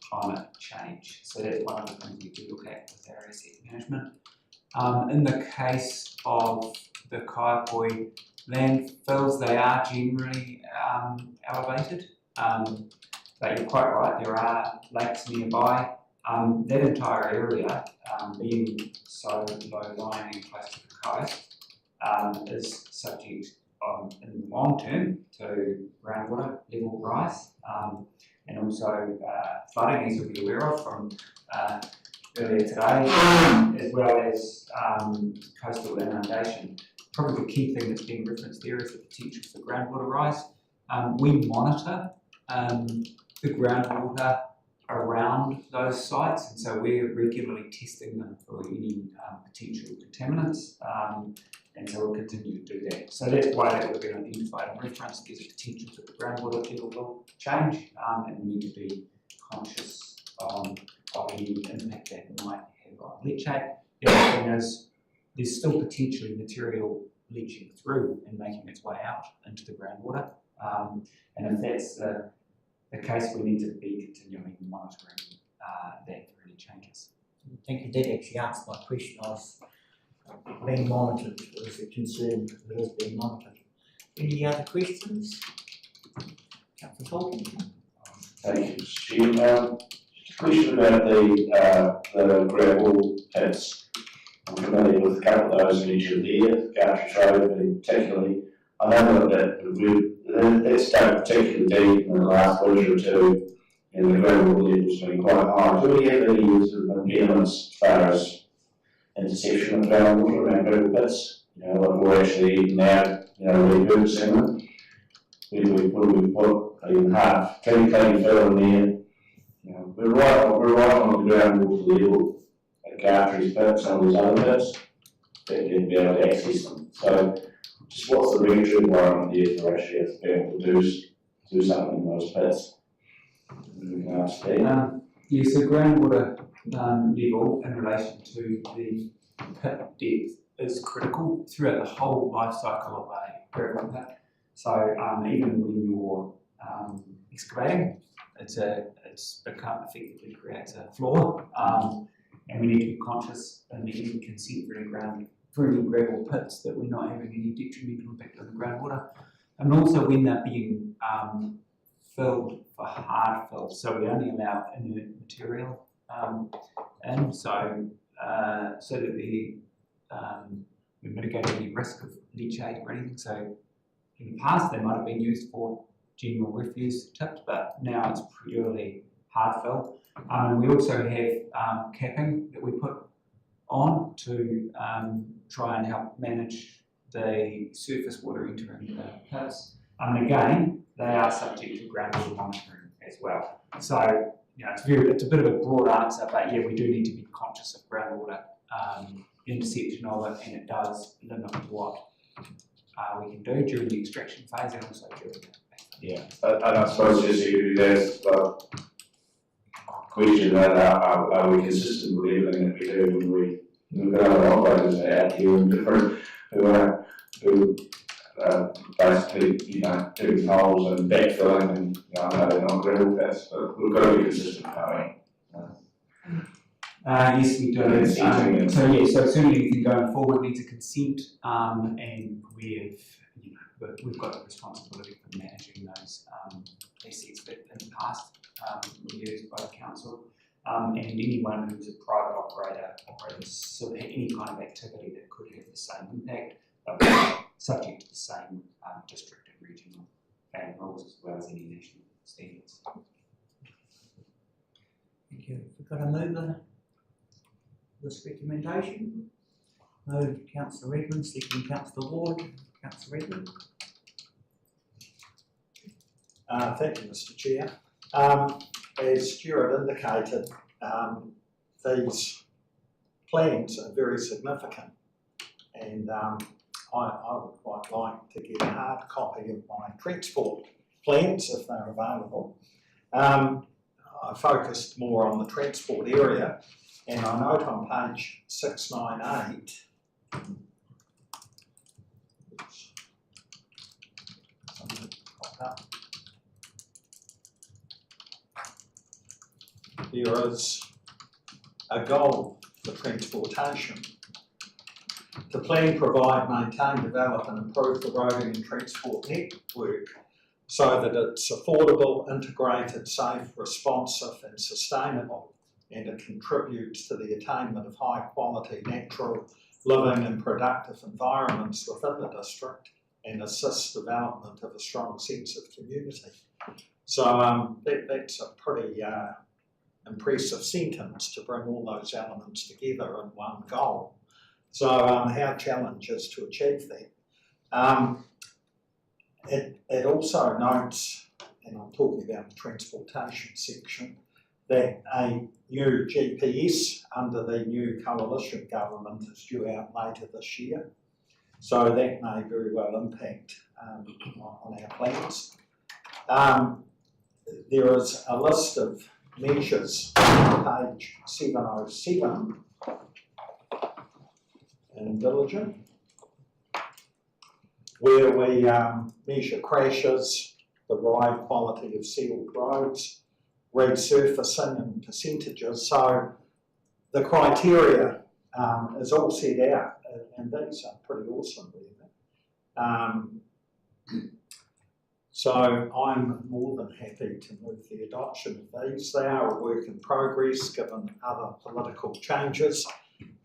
climate change. So that's one of the things we do look at with our asset management. In the case of the Kaipoi landfills, they are generally elevated. But you're quite right, there are lakes nearby. That entire area, being so low-lying and close to the coast, is subject in the long term to groundwater level rise, and also flooding, as you'll be aware of from earlier today, as well as coastal inundation. Probably the key thing that's being referenced there is the potential for groundwater rise. We monitor the groundwater around those sites, and so we're regularly testing them for any potential contaminants, and so we'll continue to do that. So that's why that would have been identified and referenced. There's a potential that the groundwater level will change, and we need to be conscious of any impact that might have on leachate. The other thing is there's still potentially material leaching through and making its way out into the groundwater, and if that's the case, we need to be continually monitoring that for any changes. Thank you. That actually answered my question. I was being monitored. There was a concern that is being monitored. Any other questions? Councillor Tolkien. Thank you, Mr. Chair. Just a question about the gravel pits. I'm familiar with a couple of those in each of there, Gartridge Road particularly. I know that's done particularly deep in the last winter or two, and the groundwater levels have been quite high. Do we have any sort of impediments as far as interception of groundwater around gravel pits? Like we're actually now, repurposing them. We put even half, clean fill in there. We're right on the groundwater level at Gartridge pit, some of these other pits, that you'd be able to access them. So just what's the regulatory environment there for actually be able to do do something in those pits. We can ask that. Yes, so groundwater level in relation to the pit depth is critical throughout the whole life cycle of a gravel pit. So even when you're excavating, it's become effectively creates a floor, and we need to be conscious in any consent for any gravel pits that we're not having any detrimental impact on the groundwater, and also when they're being filled for hard fill. So we only allow inert material in, so that we mitigate any risk of leachate or anything. So in the past they might have been used for general refuse tipped, but now it's purely hard fill. And we also have capping that we put on to try and help manage the surface water entering the pits. And again, they are subject to groundwater monitoring as well. So it's a bit of a broad answer, but yeah, we do need to be conscious of groundwater interception of it, and it does limit what we can do during the extraction phase and also during the Yeah, and I suppose just there's the question that are we consistent with everything that we do when we look at other operators out here and different who basically doing holes and backfilling, and I know they're not gravel pits, but we've got to be consistent, haven't we? Yes, we do. So certainly anything going forward needs a consent, and we've got a responsibility for managing those assets that in the past were used by the council, and anyone who's a private operator operates any kind of activity that could have the same impact, but subject to the same district and regional plan rules as well as any national standards. Thank you. We've got to move this recommendation. Move Councillor Redmond, second Councillor Ward. Councillor Redmond. Thank you, Mr. Chair. As Stuart indicated, these plans are very significant, and I would quite like to get a hard copy of my transport plans if they're available. I focused more on the transport area, and I note on page 698 there is a goal for transportation. The plan provide, maintain, develop and improve the roading and transport network so that it's affordable, integrated, safe, responsive and sustainable, and it contributes to the attainment of high quality natural living and productive environments within the district and assists development of a strong sense of community. So that's a pretty impressive sentence to bring all those elements together in one goal. So our challenge is to achieve that. It also notes, and I'm talking about the transportation section, that a new GPS under the new coalition government is due out later this year. So that may very well impact on our plans. There is a list of measures on page 707 in Diligent, where we measure crashes, the ride quality of sealed roads, resurfacing and percentages. So the criteria is all set out, and these are pretty awesome, really. So I'm more than happy to move the adoption of these. They are a work in progress given other political changes,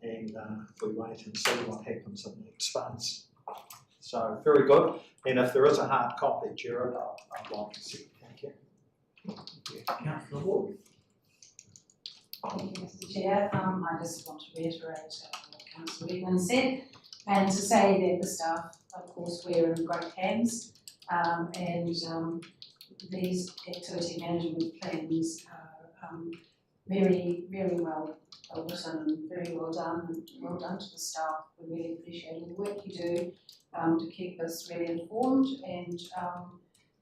and we wait and see what happens in the next phase. So very good. And if there is a hard copy, Jared, I'd like to see it. Thank you. Councillor Ward. Thank you, Mr. Chair. I just want to reiterate what Councillor Redmond said, and to say that the staff, of course, we're in great hands, and these activity management plans are very, very well written and very well done, and well done to the staff. We really appreciate all the work you do to keep us really informed, and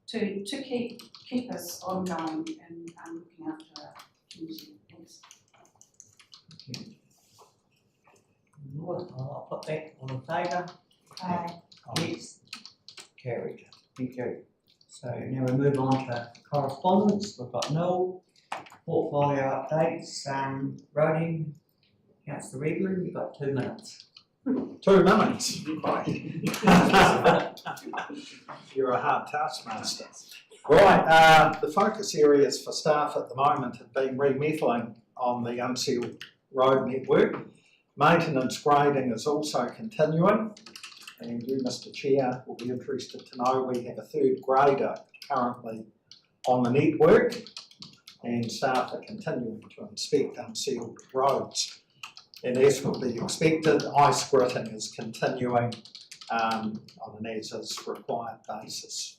to keep us ongoing and looking after our community. Thanks. Right, I'll put that all in favour. Aye. Yes, carried. Thank you. So now we move on to correspondence. We've got nil. Portfolio updates, roading. Councillor Regland, you've got 2 minutes. 2 minutes. You're a hard taskmaster. Right, the focus areas for staff at the moment have been remetalling on the unsealed road network. Maintenance grading is also continuing, and you, Mr Chair, will be interested to know we have a 3rd grader currently on the network, and staff are continuing to inspect unsealed roads. And as would be expected, ice gritting is continuing on an as required basis.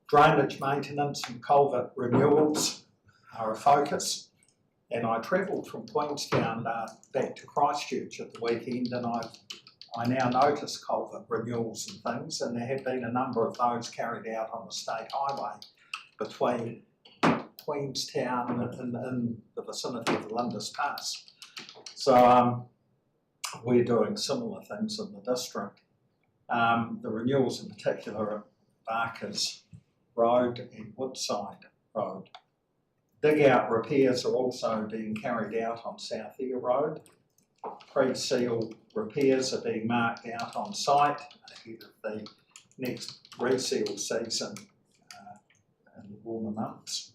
Drainage maintenance and culvert renewals are a focus. And I travelled from Queenstown back to Christchurch at the weekend, and I now notice culvert renewals and things, and there have been a number of those carried out on the state highway between Queenstown and in the vicinity of the Lindis Pass. So we're doing similar things in the district. The renewals in particular at Barker's Road and Woodside Road. Dig-out repairs are also being carried out on South Eyre Road. Pre-seal repairs are being marked out on site ahead of the next reseal season in the warmer months.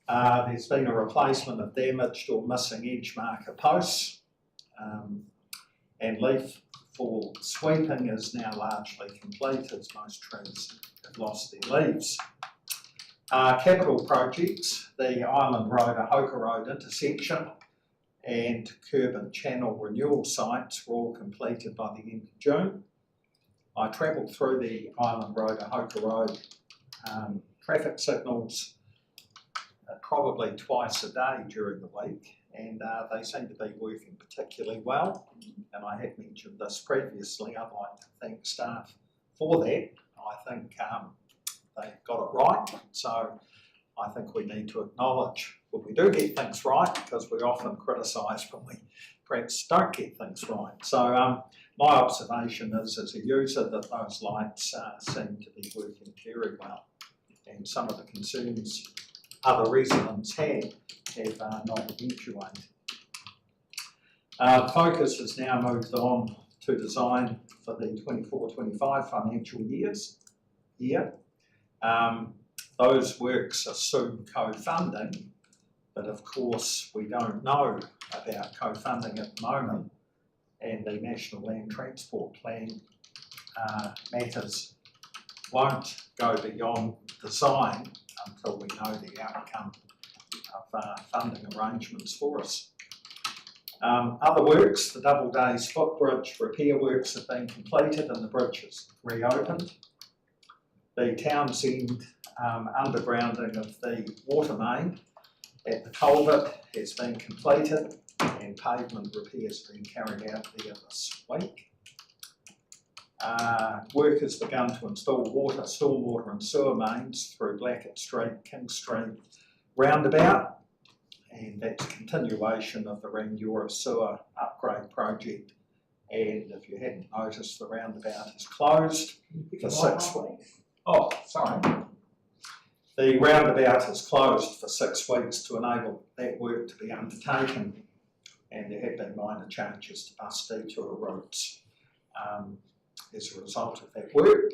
There's been a replacement of damaged or missing edge marker posts, and leaf fall sweeping is now largely complete as most trees have lost their leaves. Capital projects, the Island Road, Ahoka Road intersection and curb and channel renewal sites were all completed by the end of June. I travelled through the Island Road, Ahoka Road traffic signals probably twice a day during the week, and they seem to be working particularly well. And I had mentioned this previously. I'd like to thank staff for that. I think they've got it right, so I think we need to acknowledge when we do get things right, because we often criticise when we perhaps don't get things right. So my observation is, as a user, that those lights seem to be working very well, and some of the concerns other residents have not eventuated. Focus has now moved on to design for the 24-25 financial years here. Those works assume co-funding, but of course we don't know about co-funding at the moment, and the National Land Transport Plan matters won't go beyond design until we know the outcome of funding arrangements for us. Other works, the Double Days footbridge repair works have been completed and the bridge is reopened. The Townsend undergrounding of the water main at the culvert has been completed, and pavement repairs have been carried out there this week. Work has begun to install water, stormwater and sewer mains through Blackett Street, King Street roundabout, and that's a continuation of the Rangiora sewer upgrade project. And if you hadn't noticed, the roundabout is closed for 6 weeks. Oh, sorry. The roundabout is closed for 6 weeks to enable that work to be undertaken, and there have been minor changes to bus detour routes as a result of that work.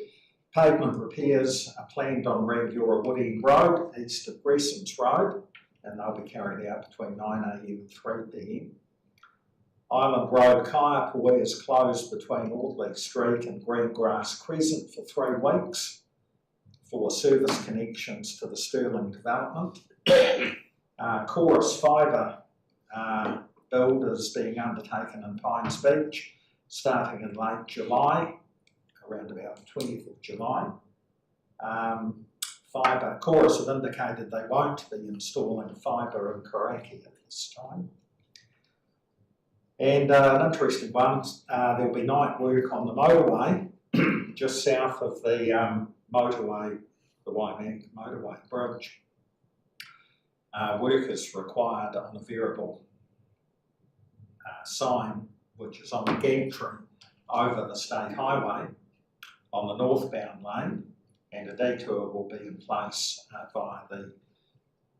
Pavement repairs are planned on Rangiora Wood End Road, east of Bressons Road, and they'll be carried out between 9 AM and 3 PM. Island Road, Kaiapoi is closed between Audley Street and Greengrass Crescent for 3 weeks for service connections to the Stirling development. Chorus Fibre build is being undertaken in Pines Beach, starting in late July, around about the 20th of July. Chorus have indicated they won't be installing fibre in Karaki at this time. And an interesting one, there'll be night work on the motorway just south of the motorway, the Waimak motorway bridge. Work is required on a variable sign which is on the gantry over the state highway on the northbound lane, and a detour will be in place via the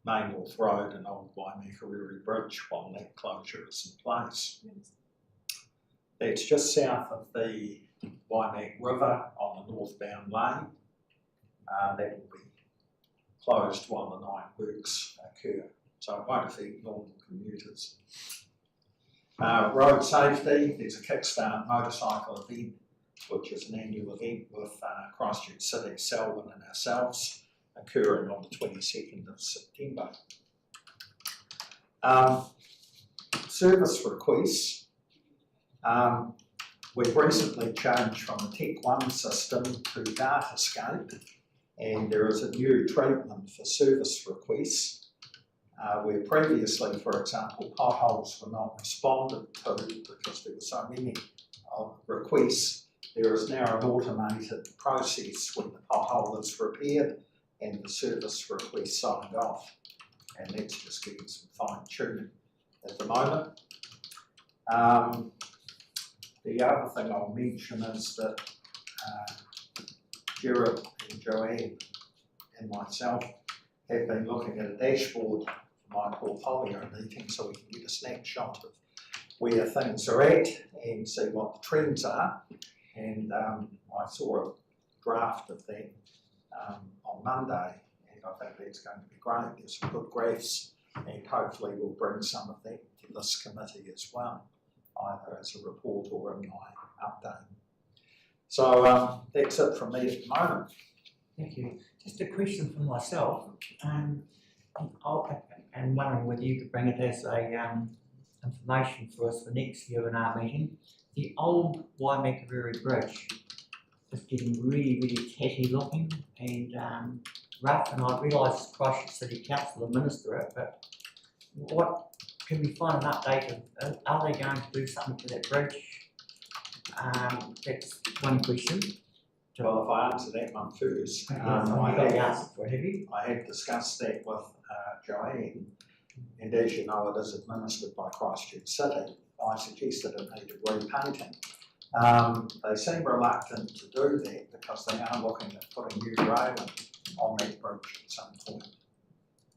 Main North Road and Old Waimakariri Bridge while that closure is in place. That's just south of the Waimak River on the northbound lane. That will be closed while the night works occur, so it won't affect normal commuters. Road safety, there's a Kickstart motorcycle event, which is an annual event with Christchurch City, Selwyn and ourselves, occurring on the 22nd of September. Service requests. We've recently changed from the Tech One system to Datascape, and there is a new treatment for service requests. Where previously, for example, potholes were not responded to because there were so many requests, there is now an automated process when the pothole is repaired and the service request signed off, and that's just getting some fine tuning at the moment. The other thing I'll mention is that Jared and Joanne and myself have been looking at a dashboard for my portfolio meeting so we can get a snapshot of where things are at and see what the trends are. And I saw a draft of that on Monday, and I think that's going to be great. There's some good graphs, and hopefully we'll bring some of that to this committee as well, either as a report or in my update. So that's it from me at the moment. Thank you. Just a question for myself, and wondering whether you could bring it as a information for us for next year in our meeting. The old Waimakariri Bridge is getting really, really tatty looking and rough, and I realise Christchurch City Council administer it, but what can we find an update of? Are they going to do something to that bridge? That's one question. Well, if I answer that one first, I got the answer for it, have you? I have discussed that with Joanne, and as you know, it is administered by Christchurch City. I suggested it needed repainting. They seem reluctant to do that because they are looking at putting new railing on that bridge at some point.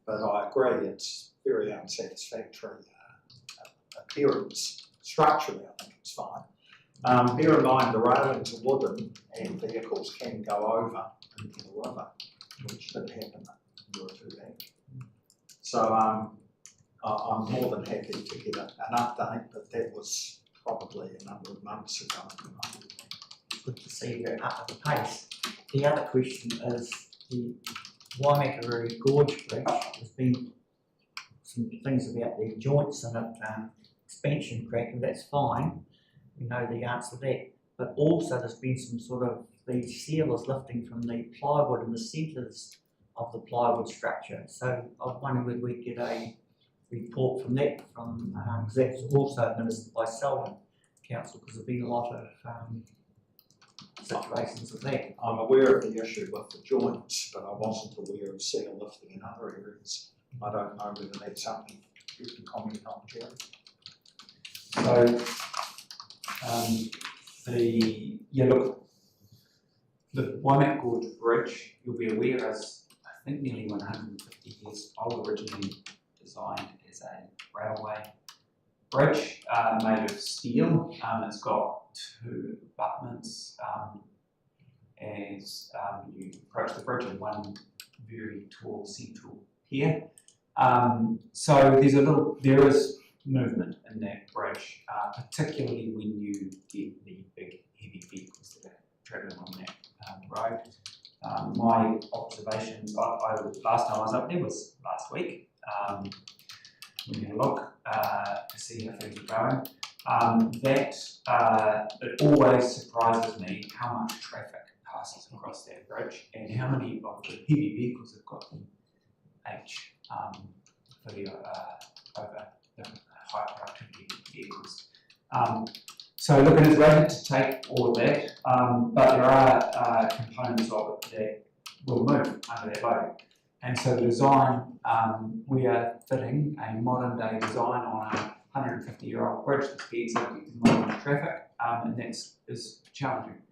But I agree, it's very unsatisfactory appearance. Structurally, I think it's fine. Bear in mind the railings are wooden and vehicles can go over into the river, which did happen a year or two back. So I'm more than happy to get an update, but that was probably a number of months ago. Good to see you're up at the pace. The other question is the Waimakariri Gorge Bridge. There's been some things about the joints and it, expansion crack, and that's fine. We know the answer to that. But also there's been some sort of these sealers lifting from the plywood in the centres of the plywood structure. So I was wondering whether we get a report from that, because that's also administered by Selwyn Council, because there's been a lot of situations of that. I'm aware of the issue with the joints, but I wasn't aware of seal lifting in other areas. I don't know whether that's something you can comment on, Jerry. So, the Waimak Gorge Bridge, you'll be aware, is I think nearly 150 years old, originally designed as a railway bridge made of steel. It's got two abutments as you approach the bridge and one very tall central pier. So there is movement in that bridge, particularly when you get the big heavy vehicles that are travelling on that road. My observations, last time I was up there was last week. We had a look to see how things are going. It always surprises me how much traffic passes across that bridge and how many of the heavy vehicles have got H for the over the high productivity vehicles. So look, it's rated to take all of that. but there are components of it that will move under that loading. And so the design, we are fitting a modern day design on a 150-year-old bridge that's exiting modern traffic, and that is challenging.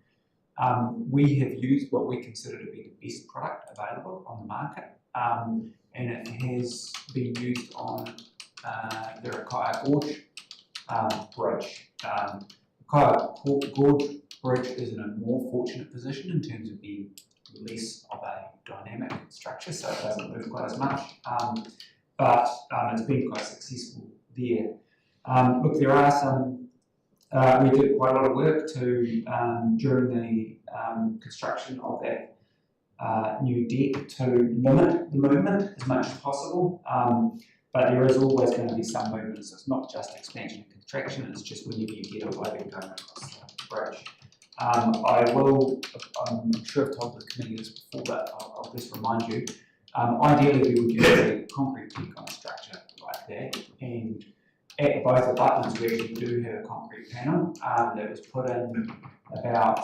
We have used what we consider to be the best product available on the market, and it has been used on the Rakaia Gorge bridge. Rakaia Gorge bridge is in a more fortunate position in terms of being less of a dynamic structure, so it doesn't move quite as much, but it's been quite successful there. Look, there are some, we did quite a lot of work to, during the construction of that new deck, to limit the movement as much as possible, but there is always going to be some movement, so it's not just expansion and contraction, it's just whenever you get a loading going across the bridge. I'm sure I've told the committee this before, but I'll just remind you, ideally we would use a concrete deck on a structure like that, and at both abutments we actually do have a concrete panel that was put in about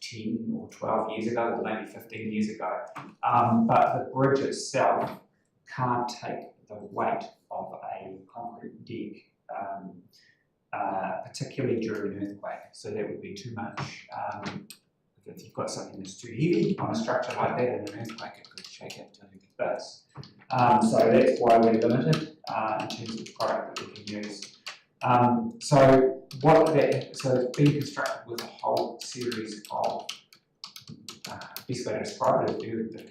10 or 12 years ago, or maybe 15 years ago, but the bridge itself can't take the weight of a concrete deck, particularly during an earthquake, so that would be too much. If you've got something that's too heavy on a structure like that in an earthquake, it could shake it to bits. So that's why we're limited in terms of the product that we can use. So it's been constructed with a whole series of, best way to describe it is very big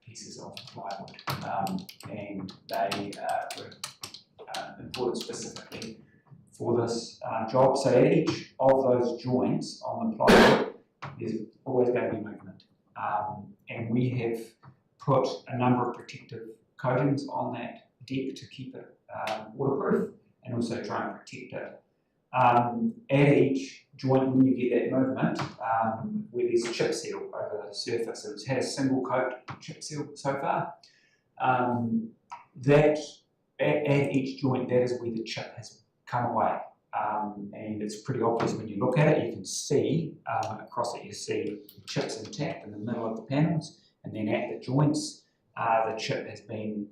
pieces of plywood, and they were imported specifically for this job. So at each of those joints on the plywood, there's always going to be movement, and we have put a number of protective coatings on that deck to keep it waterproof and also try and protect it. At each joint, when you get that movement, where there's chip seal over the surface, so it's had a single coat chip seal so far. That at each joint, that is where the chip has come away, and it's pretty obvious when you look at it. You can see across it, you see chips intact in the middle of the panels, and then at the joints, the chip has been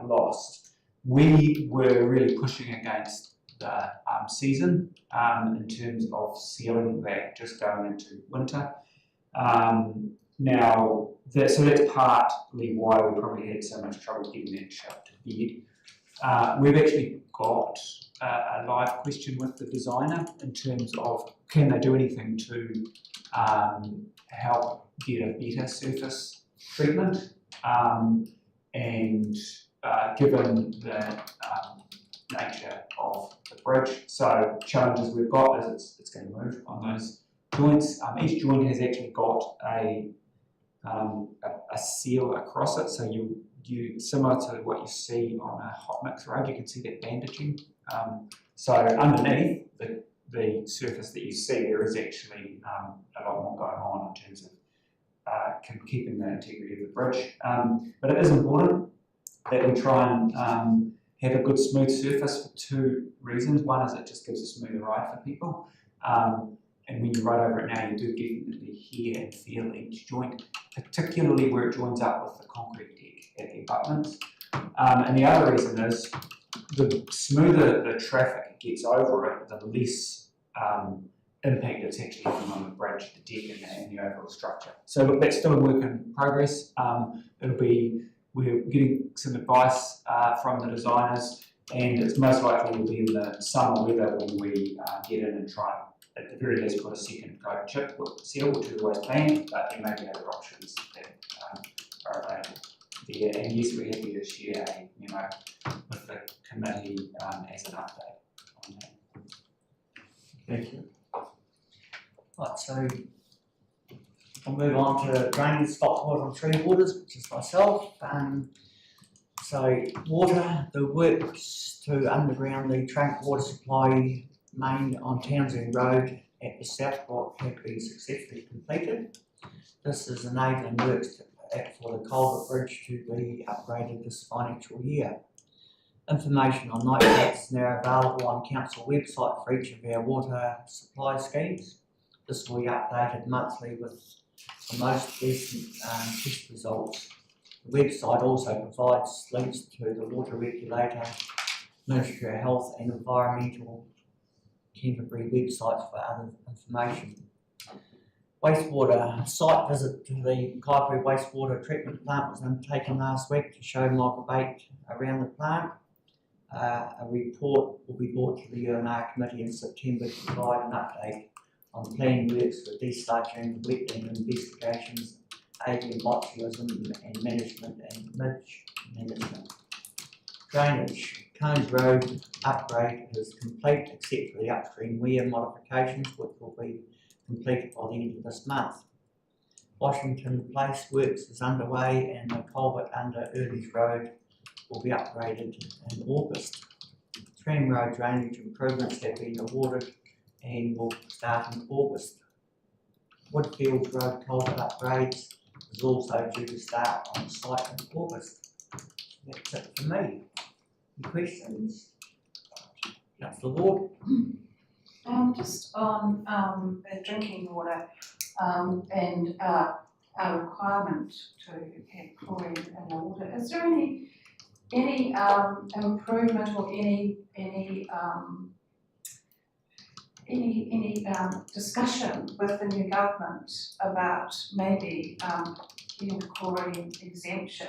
lost. We were really pushing against the season in terms of sealing that just going into winter. So that's partly why we probably had so much trouble getting that chip to bed. We've actually got a live question with the designer in terms of can they do anything to help get a better surface treatment, and given the nature of the bridge. So challenges we've got is it's going to move on those joints. Each joint has actually got a seal across it, so you similar to what you see on a hot mix road, you can see that bandaging. So underneath the surface that you see, there is actually a lot more going on in terms of keeping the integrity of the bridge. But it is important that we try and have a good smooth surface for two reasons. One is it just gives a smoother ride for people. And when you ride over it now, you do definitely hear and feel each joint, particularly where it joins up with the concrete deck at the abutments. And the other reason is the smoother the traffic gets over it, the less impact it's actually having on the bridge, the deck, and the overall structure. So look, that's still a work in progress. We're getting some advice from the designers, and it's most likely will be in the summer weather when we get in and try and, at the very least, put a second coat chip seal, which is always planned, but there may be other options that are available there. And yes, we're happy to share a memo with the committee as an update on that. Thank you. Right, so I'll move on to drainage, stock water and tree waters, which is myself. So water, the works to underground the trunk water supply main on Townsend Road at the South Block have been successfully completed. This is enabling works for the culvert bridge to be upgraded this financial year. Information on nitrates is now available on council website for each of our water supply schemes. This will be updated monthly with the most recent test results. The website also provides links to the water regulator, Ministry of Health and Environmental Canterbury websites for other information. Wastewater site visit to the Kaipui wastewater treatment plant was undertaken last week to show Michael Bate around the plant. A report will be brought to the UNR committee in September to provide an update on planned works for desludging, wetland investigations, avian botulism and management and midge management. Drainage. Cones Road upgrade is complete except for the upstream weir modifications which will be completed by the end of this month. Washington Place works is underway and the culvert under Early's Road will be upgraded in August. Stream Road drainage improvements have been awarded and will start in August. Woodfields Road culvert upgrades is also due to start on site in August. That's it for me. Any questions? Councillor Ward? Just on drinking water and our requirement to have chlorine in our water, is there any improvement or any discussion with the new government about maybe getting chlorine exemption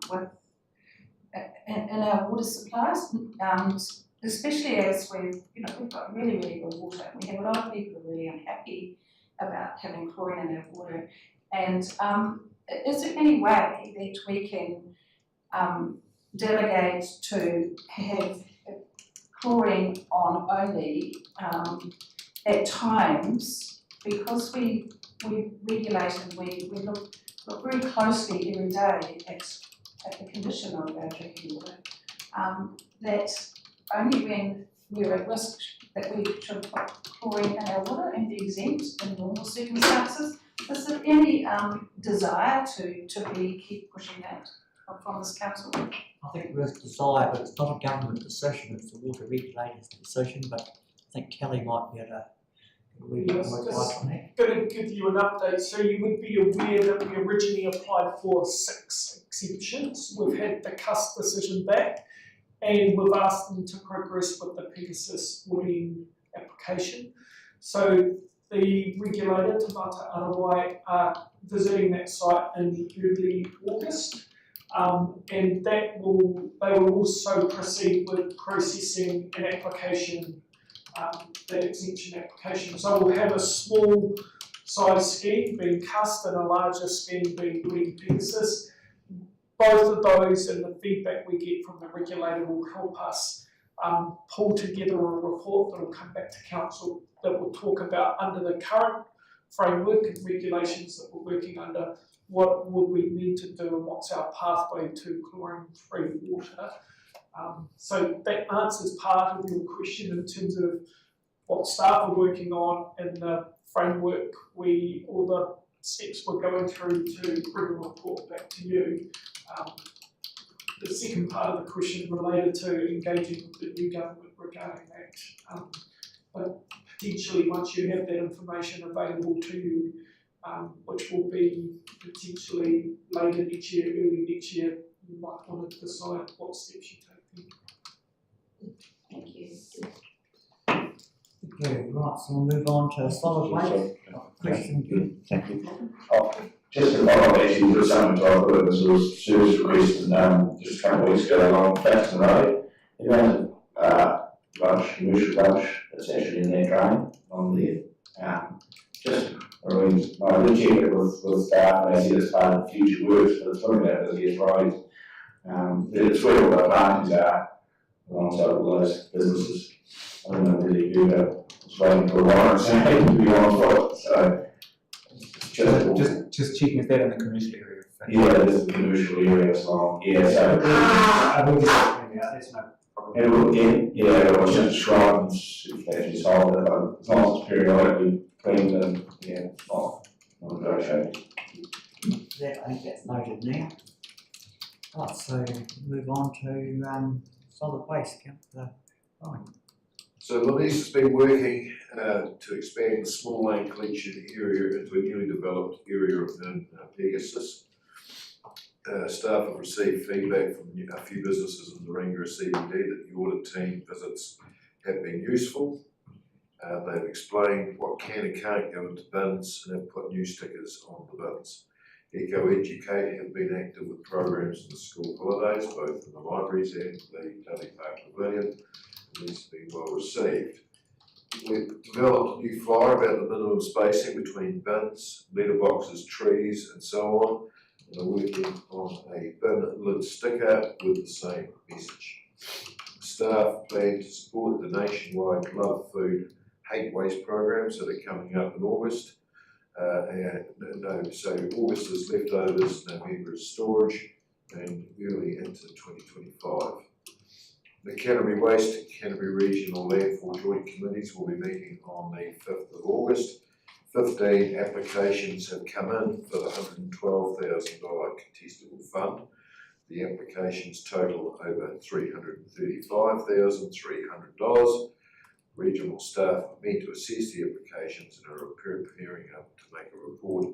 with in our water supplies, especially as we've got really good water. We have a lot of people who are really unhappy about having chlorine in our water. And is there any way that we can delegate to have chlorine on only at times, because we regulate and we look very closely every day at the condition of our drinking water, that only when we're at risk that we should put chlorine in our water and be exempt in normal circumstances. Is there any desire to keep pushing that from this council? I think there is desire, but it's not a government decision, it's the water regulator's decision, but I think Kelly might be able to Yes, more advice on that. Going to give you an update. So you would be aware that we originally applied for 6 exemptions. We've had the CUS decision back, and we've asked them to progress with the Pegasus wooding application. So the regulator, Te Mata Arawai, are visiting that site in early August, and they will also proceed with processing an application, that exemption application. So we'll have a small size scheme being CUS and a larger scheme being wooding Pegasus. Both of those and the feedback we get from the regulator will help us pull together a report that will come back to council that will talk about, under the current framework and regulations that we're working under, what would we need to do and what's our pathway to chlorine-free water. So that answers part of your question in terms of what staff are working on and the framework or the steps we're going through to bring a report back to you. The second part of the question related to engaging with the new government regarding that. But potentially once you have that information available to you, which will be potentially later next year, early next year, you might want to decide what steps you take then. Thank you. Okay, right, so we'll move on to solid waste. Question. Thank you. Just to follow up, actually, with something I thought was a service request, and just a couple of weeks ago along Faxton Road, you know, commercial lunch that's actually in that drain on there. Just, I did check it with staff, and they said it's part of the future works, but it's looking at busiest roads. It's where all the parties are, alongside all those businesses. I don't know whether you do, but I was waiting for a while, to be honest, so. Just checking, is that in the commercial area? Yeah, it is the commercial area as well. Yeah, so. I think that's no problem. It will, yeah, it was just described and actually solved it, but as long as it's periodically cleaned and, yeah, not negotiated. Yeah, I think that's noted now. Right, so move on to solid waste, Councillor Ryan. So Louise has been working to expand the small lane collection area into a newly developed area in Pegasus. Staff have received feedback from a few businesses in the Ringa CBD that the audit team visits have been useful. They've explained what can and can't go into bins and have put new stickers on the bins. Eco Educate have been active with programs in the school holidays, both in the libraries and the Dudley Park Pavilion. These have been well received. We've developed a new flyer about the minimum spacing between bins, letterboxes, trees, and so on. And are working on a bin lid sticker with the same message. Staff plan to support the nationwide Love Food Hate Waste programs that are coming up in August. So August is leftovers, November is storage, and early into 2025. The Canterbury Waste and Canterbury Regional Landfill Joint Committees will be meeting on the 5th of August. 15 applications have come in for the $112,000 contestable fund. The applications total over $335,300. Regional staff are meant to assess the applications and are preparing to make a report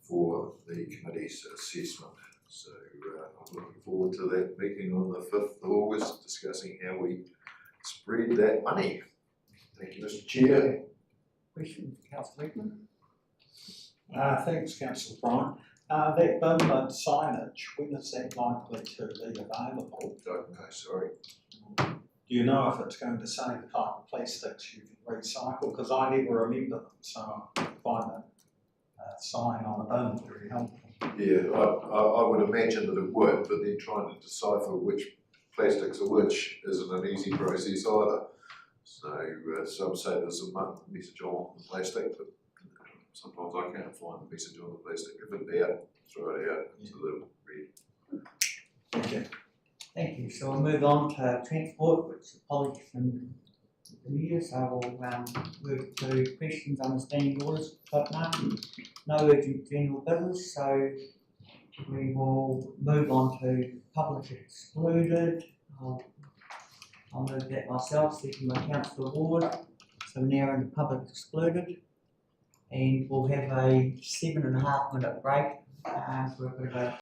for the committee's assessment. So I'm looking forward to that meeting on the 5th of August, discussing how we spread that money. Thank you, Mr. Chair. Question for Councillor Redmond? Thanks, Councillor Bryan. That bin lid signage, when is that likely to be available? Don't know, sorry. Do you know if it's going to say the type of plastics you can recycle? Because I never remember them, so I find a sign on a bin very helpful. Yeah, I would imagine that it would, but then trying to decipher which plastics are which isn't an easy process either. So some say there's a message on the plastic, but sometimes I can't find the message on the plastic. If it's out, throw it out into the red. Thank you. Thank you. So we'll move on to transport, which is apologies from the media. So we'll move to questions, understanding orders, but no urgent general business. So we will move on to public excluded. I'll move that myself, second by Councillor Ward. So now in public excluded. And we'll have a 7.5 minute break for a bit of a